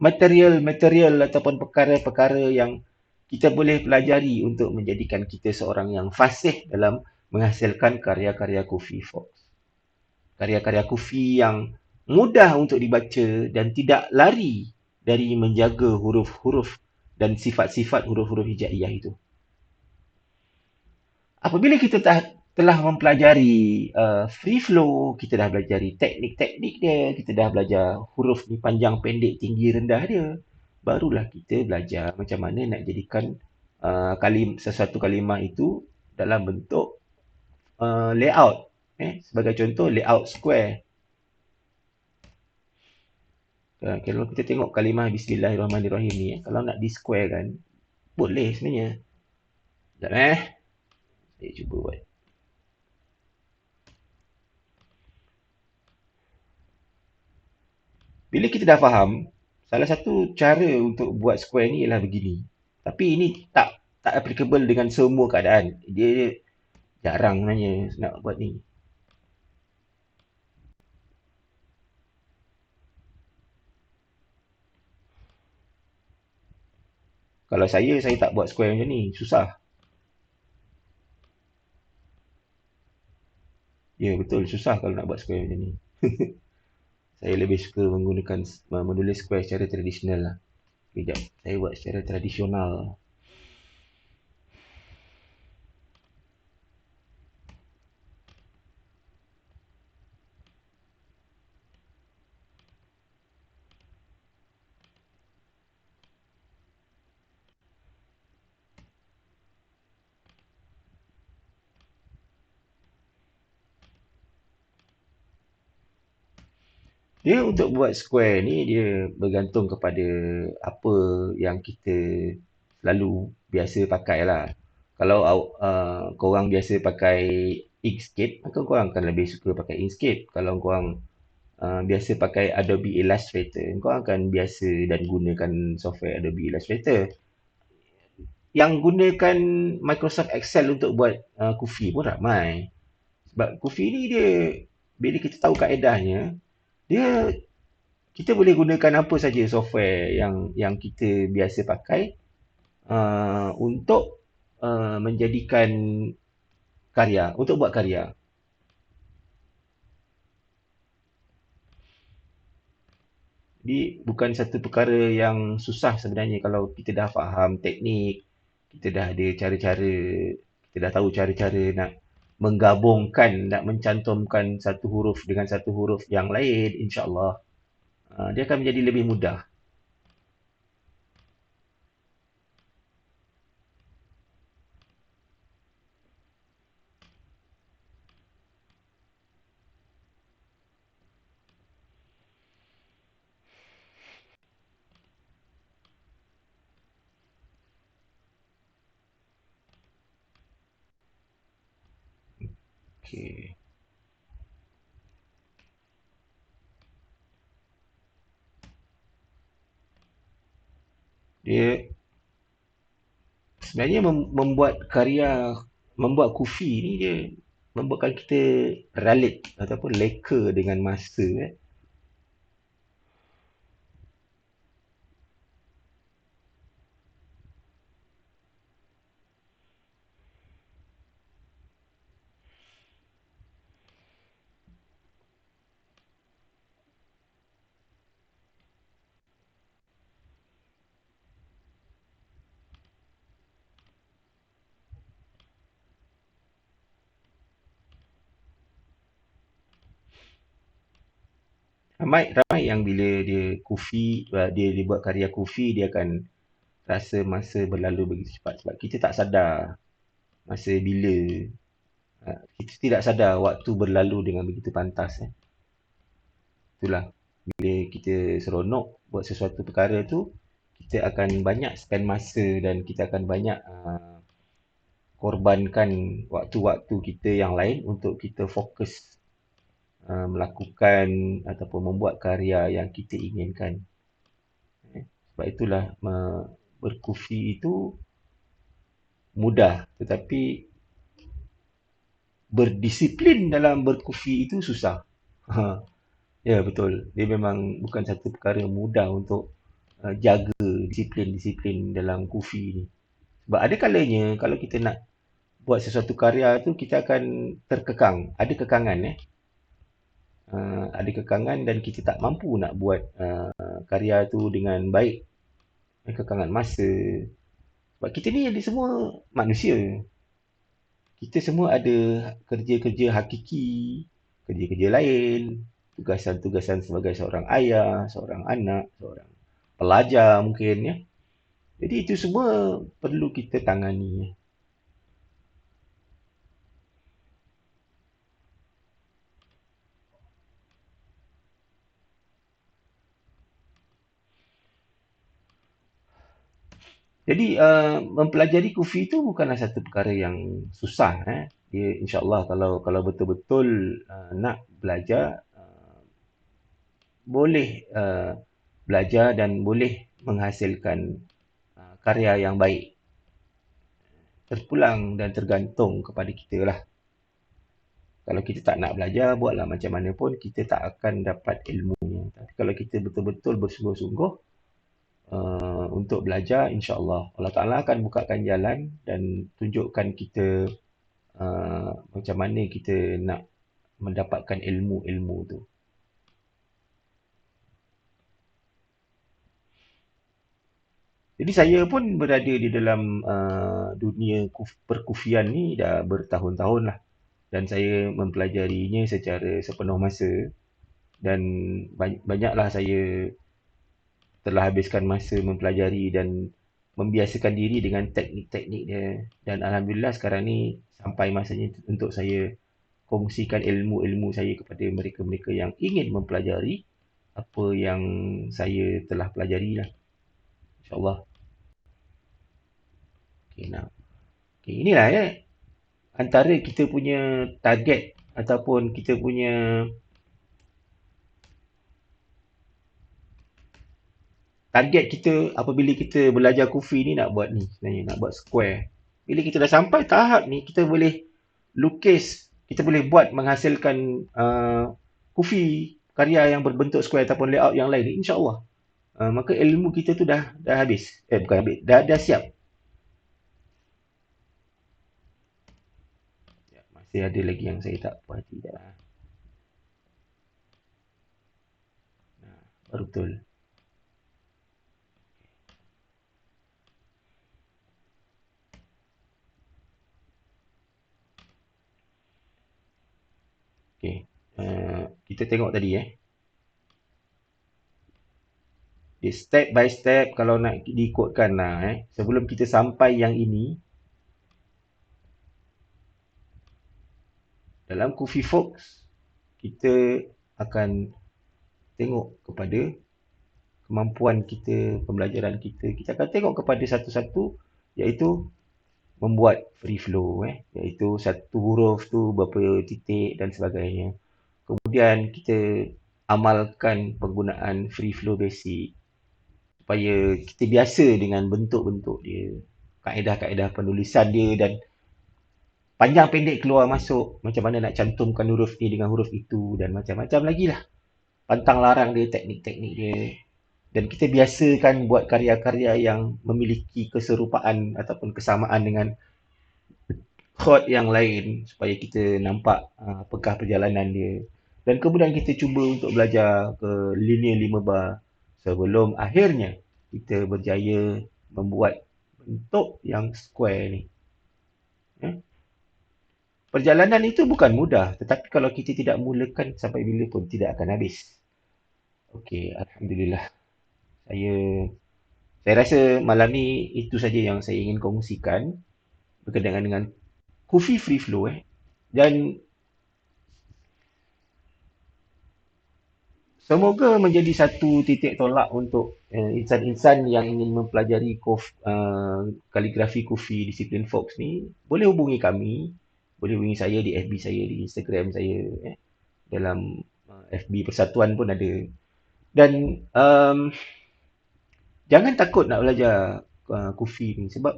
material-material ataupun perkara-perkara yang kita boleh pelajari untuk menjadikan kita seorang yang fasih dalam menghasilkan karya-karya Kufi Fox. Karya-karya Kufi yang mudah untuk dibaca dan tidak lari dari menjaga huruf-huruf dan sifat-sifat huruf-huruf hijaiyah itu. Apabila kita telah mempelajari free flow, kita dah belajar teknik-teknik dia, kita dah belajar huruf ni panjang, pendek, tinggi, rendah dia, barulah kita belajar macam mana nak jadikan sesuatu kalimah itu dalam bentuk layout. Sebagai contoh, layout square. Kalau kita tengok kalimah Bismillahirrahmanirrahim ni, kalau nak di square kan, boleh sebenarnya. Sekejap saya cuba buat. Bila kita dah faham, salah satu cara untuk buat square ni ialah begini. Tapi ini tak applicable dengan semua keadaan. Dia jarang sebenarnya nak buat ni. Kalau saya tak buat square macam ni. Susah. Ya, betul. Susah kalau nak buat square macam ni. Saya lebih suka menggunakan menulis square secara tradisional lah. Sekejap. Saya buat secara tradisional. Dia untuk buat square ni dia bergantung kepada apa yang kita selalu biasa pakai lah. Kalau korang biasa pakai Inkscape, maka korang akan lebih suka pakai Inkscape. Kalau korang biasa pakai Adobe Illustrator, korang akan biasa dan gunakan software Adobe Illustrator. Yang gunakan Microsoft Excel untuk buat Kufi pun ramai. Sebab Kufi ni dia, bila kita tahu kaedahnya, dia kita boleh gunakan apa saja software yang kita biasa pakai untuk menjadikan karya, untuk buat karya. Jadi bukan satu perkara yang susah sebenarnya kalau kita dah faham teknik, kita dah ada cara-cara, kita dah tahu cara-cara nak menggabungkan, nak mencantumkan satu huruf dengan satu huruf yang lain, insya-Allah dia akan menjadi lebih mudah. Okey. Dia sebenarnya membuat kufi ni dia membuatkan kita ralit ataupun leka dengan masa, eh. Ramai ramai yang bila dia kufi, dia buat karya kufi, dia akan rasa masa berlalu begitu cepat sebab kita tak sadar masa bila, kita tidak sadar waktu berlalu dengan begitu pantas, eh. Itulah, bila kita seronok buat sesuatu perkara tu, kita akan banyak spend masa dan kita akan banyak korbankan waktu-waktu kita yang lain untuk kita fokus melakukan ataupun membuat karya yang kita inginkan. Sebab itulah berkufi itu mudah, tetapi berdisiplin dalam berkufi itu susah. Ya, betul. Dia memang bukan satu perkara mudah untuk jaga disiplin-disiplin dalam kufi ni. Sebab ada kalanya kalau kita nak buat sesuatu karya tu kita akan terkekang. Ada kekangan, eh. Ada kekangan dan kita tak mampu nak buat karya tu dengan baik. Kekangan masa. Sebab kita ni ada semua manusia. Kita semua ada kerja-kerja hakiki, kerja-kerja lain, tugasan-tugasan sebagai seorang ayah, seorang anak, seorang pelajar mungkin, ya. Jadi itu semua perlu kita tangani. Jadi mempelajari kufi itu bukanlah satu perkara yang susah, eh. Dia insya-Allah kalau betul-betul nak belajar, boleh belajar dan boleh menghasilkan karya yang baik. Terpulang dan tergantung kepada kita lah. Kalau kita tak nak belajar, buatlah macam mana pun, kita tak akan dapat ilmunya. Tapi kalau kita betul-betul bersungguh-sungguh untuk belajar, insya-Allah Allah Ta'ala akan bukakan jalan dan tunjukkan kita macam mana kita nak mendapatkan ilmu-ilmu tu. Jadi saya pun berada di dalam dunia perkufian ni dah bertahun-tahun lah. Dan saya mempelajarinya secara sepenuh masa. Dan banyaklah saya telah habiskan masa mempelajari dan membiasakan diri dengan teknik-teknik dia. Dan Alhamdulillah sekarang ni sampai masanya untuk saya kongsikan ilmu-ilmu saya kepada mereka-mereka yang ingin mempelajari apa yang saya telah pelajari lah. InsyaAllah. Okay, nah. Okay, inilah ya. Antara kita punya target ataupun kita punya target kita apabila kita belajar kufi ni nak buat ni sebenarnya, nak buat square. Bila kita dah sampai tahap ni, kita boleh lukis, kita boleh buat menghasilkan kufi, karya yang berbentuk square ataupun layout yang lain, insya-Allah. Maka ilmu kita tu dah habis. Bukan habis, dah siap. Ya, masih ada lagi yang saya tak puas hati dah. Nah, baru betul. Okey. Kita tengok tadi, Di step by step kalau nak diikutkan lah, sebelum kita sampai yang ini, dalam Kufi Fox kita akan tengok kepada kemampuan kita, pembelajaran kita. Kita akan tengok kepada satu-satu, iaitu membuat free flow, iaitu satu huruf tu berapa titik dan sebagainya. Kemudian kita amalkan penggunaan free flow basic supaya kita biasa dengan bentuk-bentuk dia, kaedah-kaedah penulisan dia, dan panjang pendek keluar masuk, macam mana nak cantumkan huruf ni dengan huruf itu, dan macam-macam lagi lah. Pantang larang dia, teknik-teknik dia. Dan kita biasakan buat karya-karya yang memiliki keserupaan ataupun kesamaan dengan chord yang lain supaya kita nampak apakah perjalanan dia. Dan kemudian kita cuba untuk belajar ke linear 5 bar sebelum akhirnya kita berjaya membuat bentuk yang square ni. Perjalanan itu bukan mudah, tetapi kalau kita tidak mulakan sampai bila pun tidak akan habis. Okey, Alhamdulillah. Saya saya rasa malam ni itu saja yang saya ingin kongsikan berkenaan dengan Kufi Free Flow. Dan semoga menjadi satu titik tolak untuk insan-insan yang ingin mempelajari kaligrafi Kufi disiplin Fox ni. Boleh hubungi kami, boleh hubungi saya di FB saya, di Instagram saya. Dalam FB Persatuan pun ada. Dan jangan takut nak belajar Kufi ni, sebab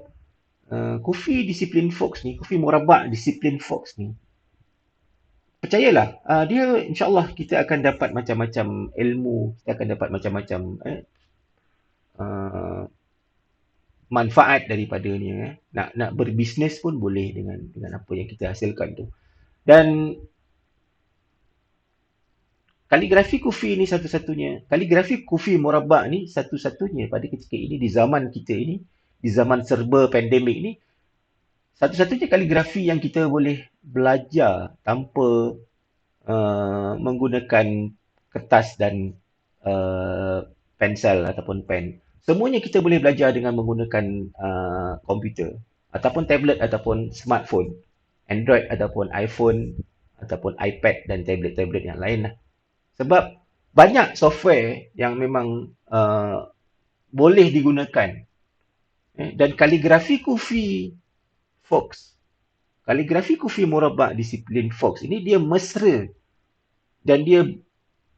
Kufi disiplin Fox ni, Kufi Murabak disiplin Fox ni, percayalah, dia insyaAllah kita akan dapat macam-macam ilmu, kita akan dapat macam-macam manfaat daripadanya. Nak berbisnes pun boleh dengan apa yang kita hasilkan tu. Dan kaligrafi Kufi ni satu-satunya, kaligrafi Kufi Murabak ni satu-satunya pada ketika ini, di zaman kita ini, di zaman serba pandemik ni, satu-satunya kaligrafi yang kita boleh belajar tanpa menggunakan kertas dan pensel ataupun pen. Semuanya kita boleh belajar dengan menggunakan komputer ataupun tablet ataupun smartphone, Android ataupun iPhone ataupun iPad dan tablet-tablet yang lain lah. Sebab banyak software yang memang boleh digunakan. Dan kaligrafi Kufi Fox, kaligrafi Kufi Murabak disiplin Fox ini dia mesra dan dia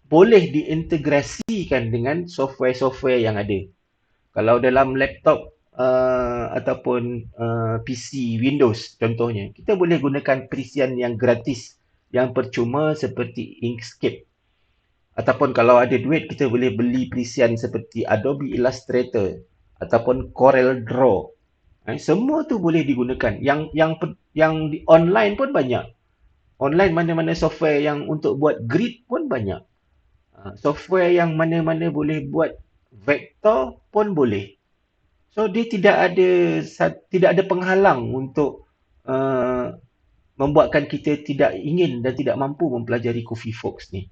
boleh diintegrasikan dengan software-software yang ada. Kalau dalam laptop ataupun PC Windows contohnya, kita boleh gunakan perisian yang gratis, yang percuma seperti Inkscape. Ataupun kalau ada duit, kita boleh beli perisian seperti Adobe Illustrator ataupun Corel Draw. Semua tu boleh digunakan. Yang di online pun banyak. Online mana-mana software yang untuk buat grid pun banyak. Software yang mana-mana boleh buat vektor pun boleh. So dia tidak ada penghalang untuk membuatkan kita tidak ingin dan tidak mampu mempelajari Kufi Fox ni.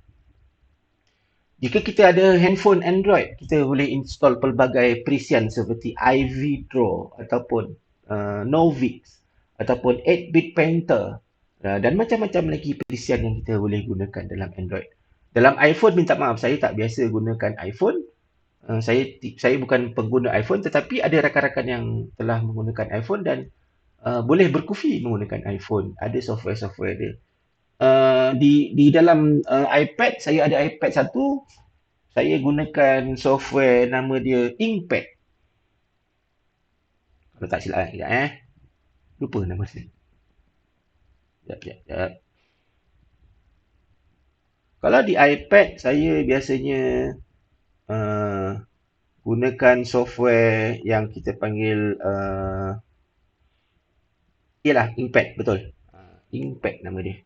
Jika kita ada handphone Android, kita boleh install pelbagai perisian seperti Ivy Draw ataupun Novix ataupun 8-bit Painter dan macam-macam lagi perisian yang kita boleh gunakan dalam Android. Dalam iPhone, minta maaf, saya tak biasa gunakan iPhone. Saya bukan pengguna iPhone, tetapi ada rakan-rakan yang telah menggunakan iPhone dan boleh berkufi menggunakan iPhone. Ada software-software dia. Di dalam iPad, saya ada iPad satu, saya gunakan software nama dia Inkpad. Kalau tak silap lupa nama dia. Sekejap. Kalau di iPad, saya biasanya gunakan software yang kita panggil ialah Inkpad, betul. Inkpad nama dia.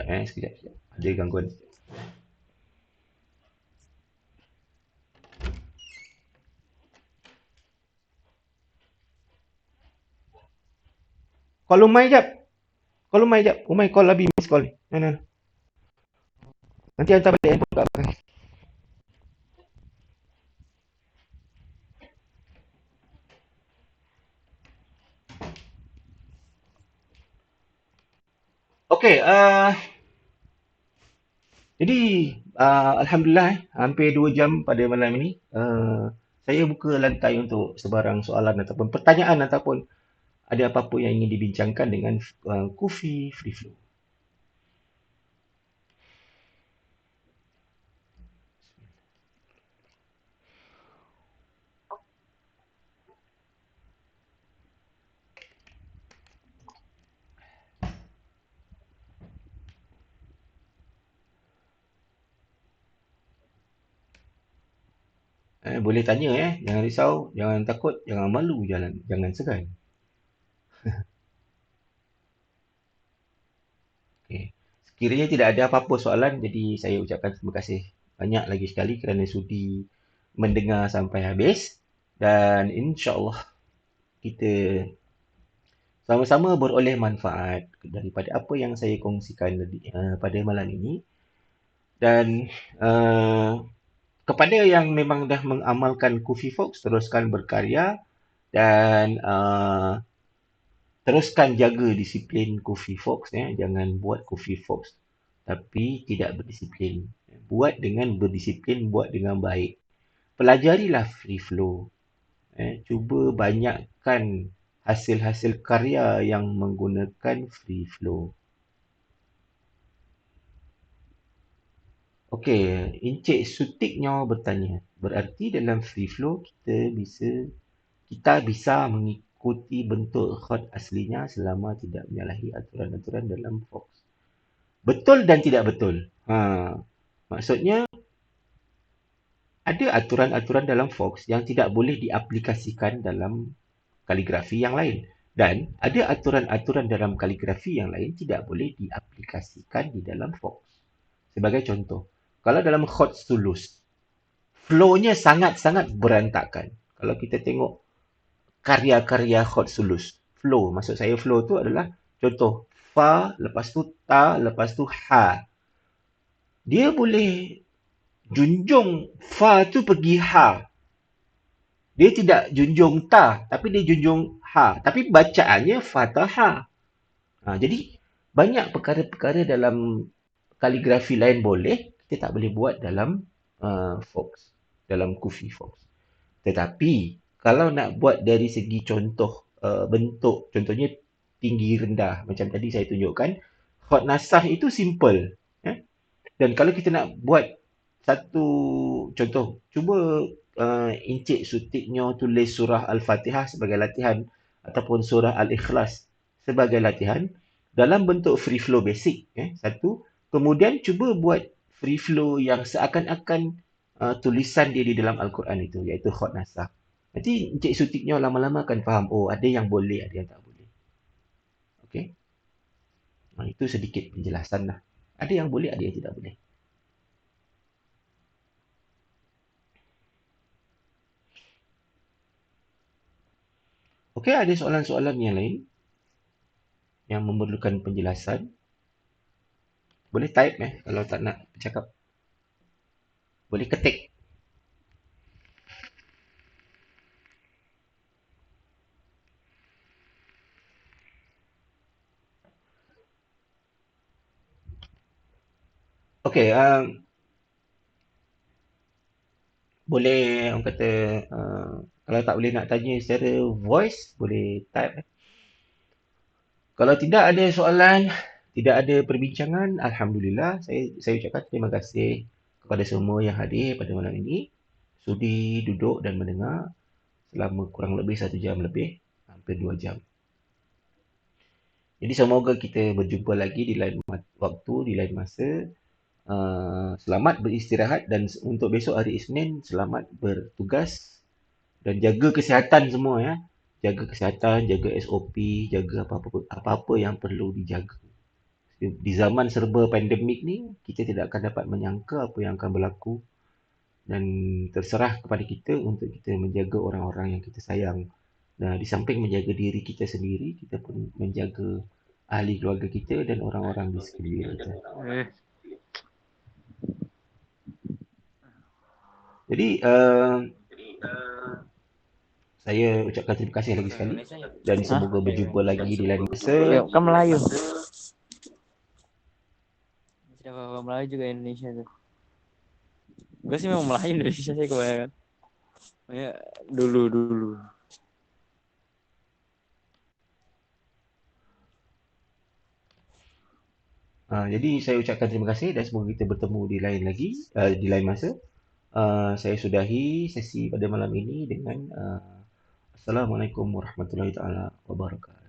Sekejap. Ada gangguan. Call Umay jap. Umay call Abi, miss call. No. Nanti hantar balik handphone kat abang. Okey, jadi Alhamdulillah, hampir 2 jam pada malam ini. Saya buka lantai untuk sebarang soalan ataupun pertanyaan ataupun ada apa-apa yang ingin dibincangkan dengan Kufi Free Flow. Boleh tanya jangan risau, jangan takut, jangan malu, jangan segan. Okay. Sekiranya tidak ada apa-apa soalan, jadi saya ucapkan terima kasih banyak lagi sekali kerana sudi mendengar sampai habis dan insya-Allah kita sama-sama beroleh manfaat daripada apa yang saya kongsikan pada malam ini dan uh, kepada yang memang dah mengamalkan Kufi Fox teruskan berkarya dan teruskan jaga disiplin Kufi Fox jangan buat Kufi Fox tapi tidak berdisiplin. Buat dengan berdisiplin, buat dengan baik. Pelajarilah free flow. Cuba banyakkan hasil-hasil karya yang menggunakan free flow. Okey, Encik Sutiknya bertanya, berarti dalam free flow kita bisa mengikuti bentuk chord aslinya selama tidak menyalahi aturan-aturan dalam Fox. Betul dan tidak betul. Maksudnya ada aturan-aturan dalam Fox yang tidak boleh diaplikasikan dalam kaligrafi yang lain. Dan ada aturan-aturan dalam kaligrafi yang lain tidak boleh diaplikasikan di dalam Fox. Sebagai contoh, kalau dalam chord sulus, flow-nya sangat-sangat berantakan. Kalau kita tengok karya-karya chord sulus, flow, maksud saya flow tu adalah contoh fa, lepas tu ta, lepas tu ha. Dia boleh junjung fa tu pergi ha. Dia tidak junjung ta, tapi dia junjung ha. Tapi bacaannya Fatahah. Jadi, banyak perkara-perkara dalam kaligrafi lain boleh, kita tak boleh buat dalam Fox, dalam Kufi Fox. Tetapi, kalau nak buat dari segi contoh bentuk, contohnya tinggi rendah, macam tadi saya tunjukkan, chord nasah itu simple. Dan kalau kita nak buat satu contoh, cuba Encik Sutiknya tulis surah Al-Fatihah sebagai latihan ataupun surah Al-Ikhlas sebagai latihan dalam bentuk free flow basic. Satu. Kemudian cuba buat free flow yang seakan-akan tulisan dia di dalam Al-Quran itu, iaitu khot nasah. Nanti Encik Sutiknya lama-lama akan faham, oh ada yang boleh, ada yang tak boleh. Okey? Itu sedikit penjelasan lah. Ada yang boleh, ada yang tidak boleh. Okey, ada soalan-soalan yang lain yang memerlukan penjelasan. Boleh type kalau tak nak bercakap. Boleh ketik. Okey, boleh orang kata kalau tak boleh nak tanya secara voice, boleh type. Kalau tidak ada soalan, tidak ada perbincangan, alhamdulillah saya ucapkan terima kasih kepada semua yang hadir pada malam ini. Sudi duduk dan mendengar selama kurang lebih 1 jam lebih, hampir 2 jam. Jadi semoga kita berjumpa lagi di lain waktu, di lain masa. Selamat beristirahat dan untuk besok hari Isnin, selamat bertugas dan jaga kesihatan semua ya. Jaga kesihatan, jaga SOP, jaga apa-apa yang perlu dijaga. Di zaman serba pandemik ni, kita tidak akan dapat menyangka apa yang akan berlaku dan terserah kepada kita untuk kita menjaga orang-orang yang kita sayang. Nah, di samping menjaga diri kita sendiri, kita pun menjaga ahli keluarga kita dan orang-orang di sekeliling kita. Jadi, saya ucapkan terima kasih lagi sekali dan semoga berjumpa lagi di lain masa. Kan Melayu. Siapa Melayu juga Indonesia tu. Gue sih memang Melayu Indonesia sih kebanyakan. Ya, dulu. Jadi saya ucapkan terima kasih dan semoga kita bertemu di lain lagi, di lain masa. Saya sudahi sesi pada malam ini dengan Assalamualaikum warahmatullahi taala wabarakatuh.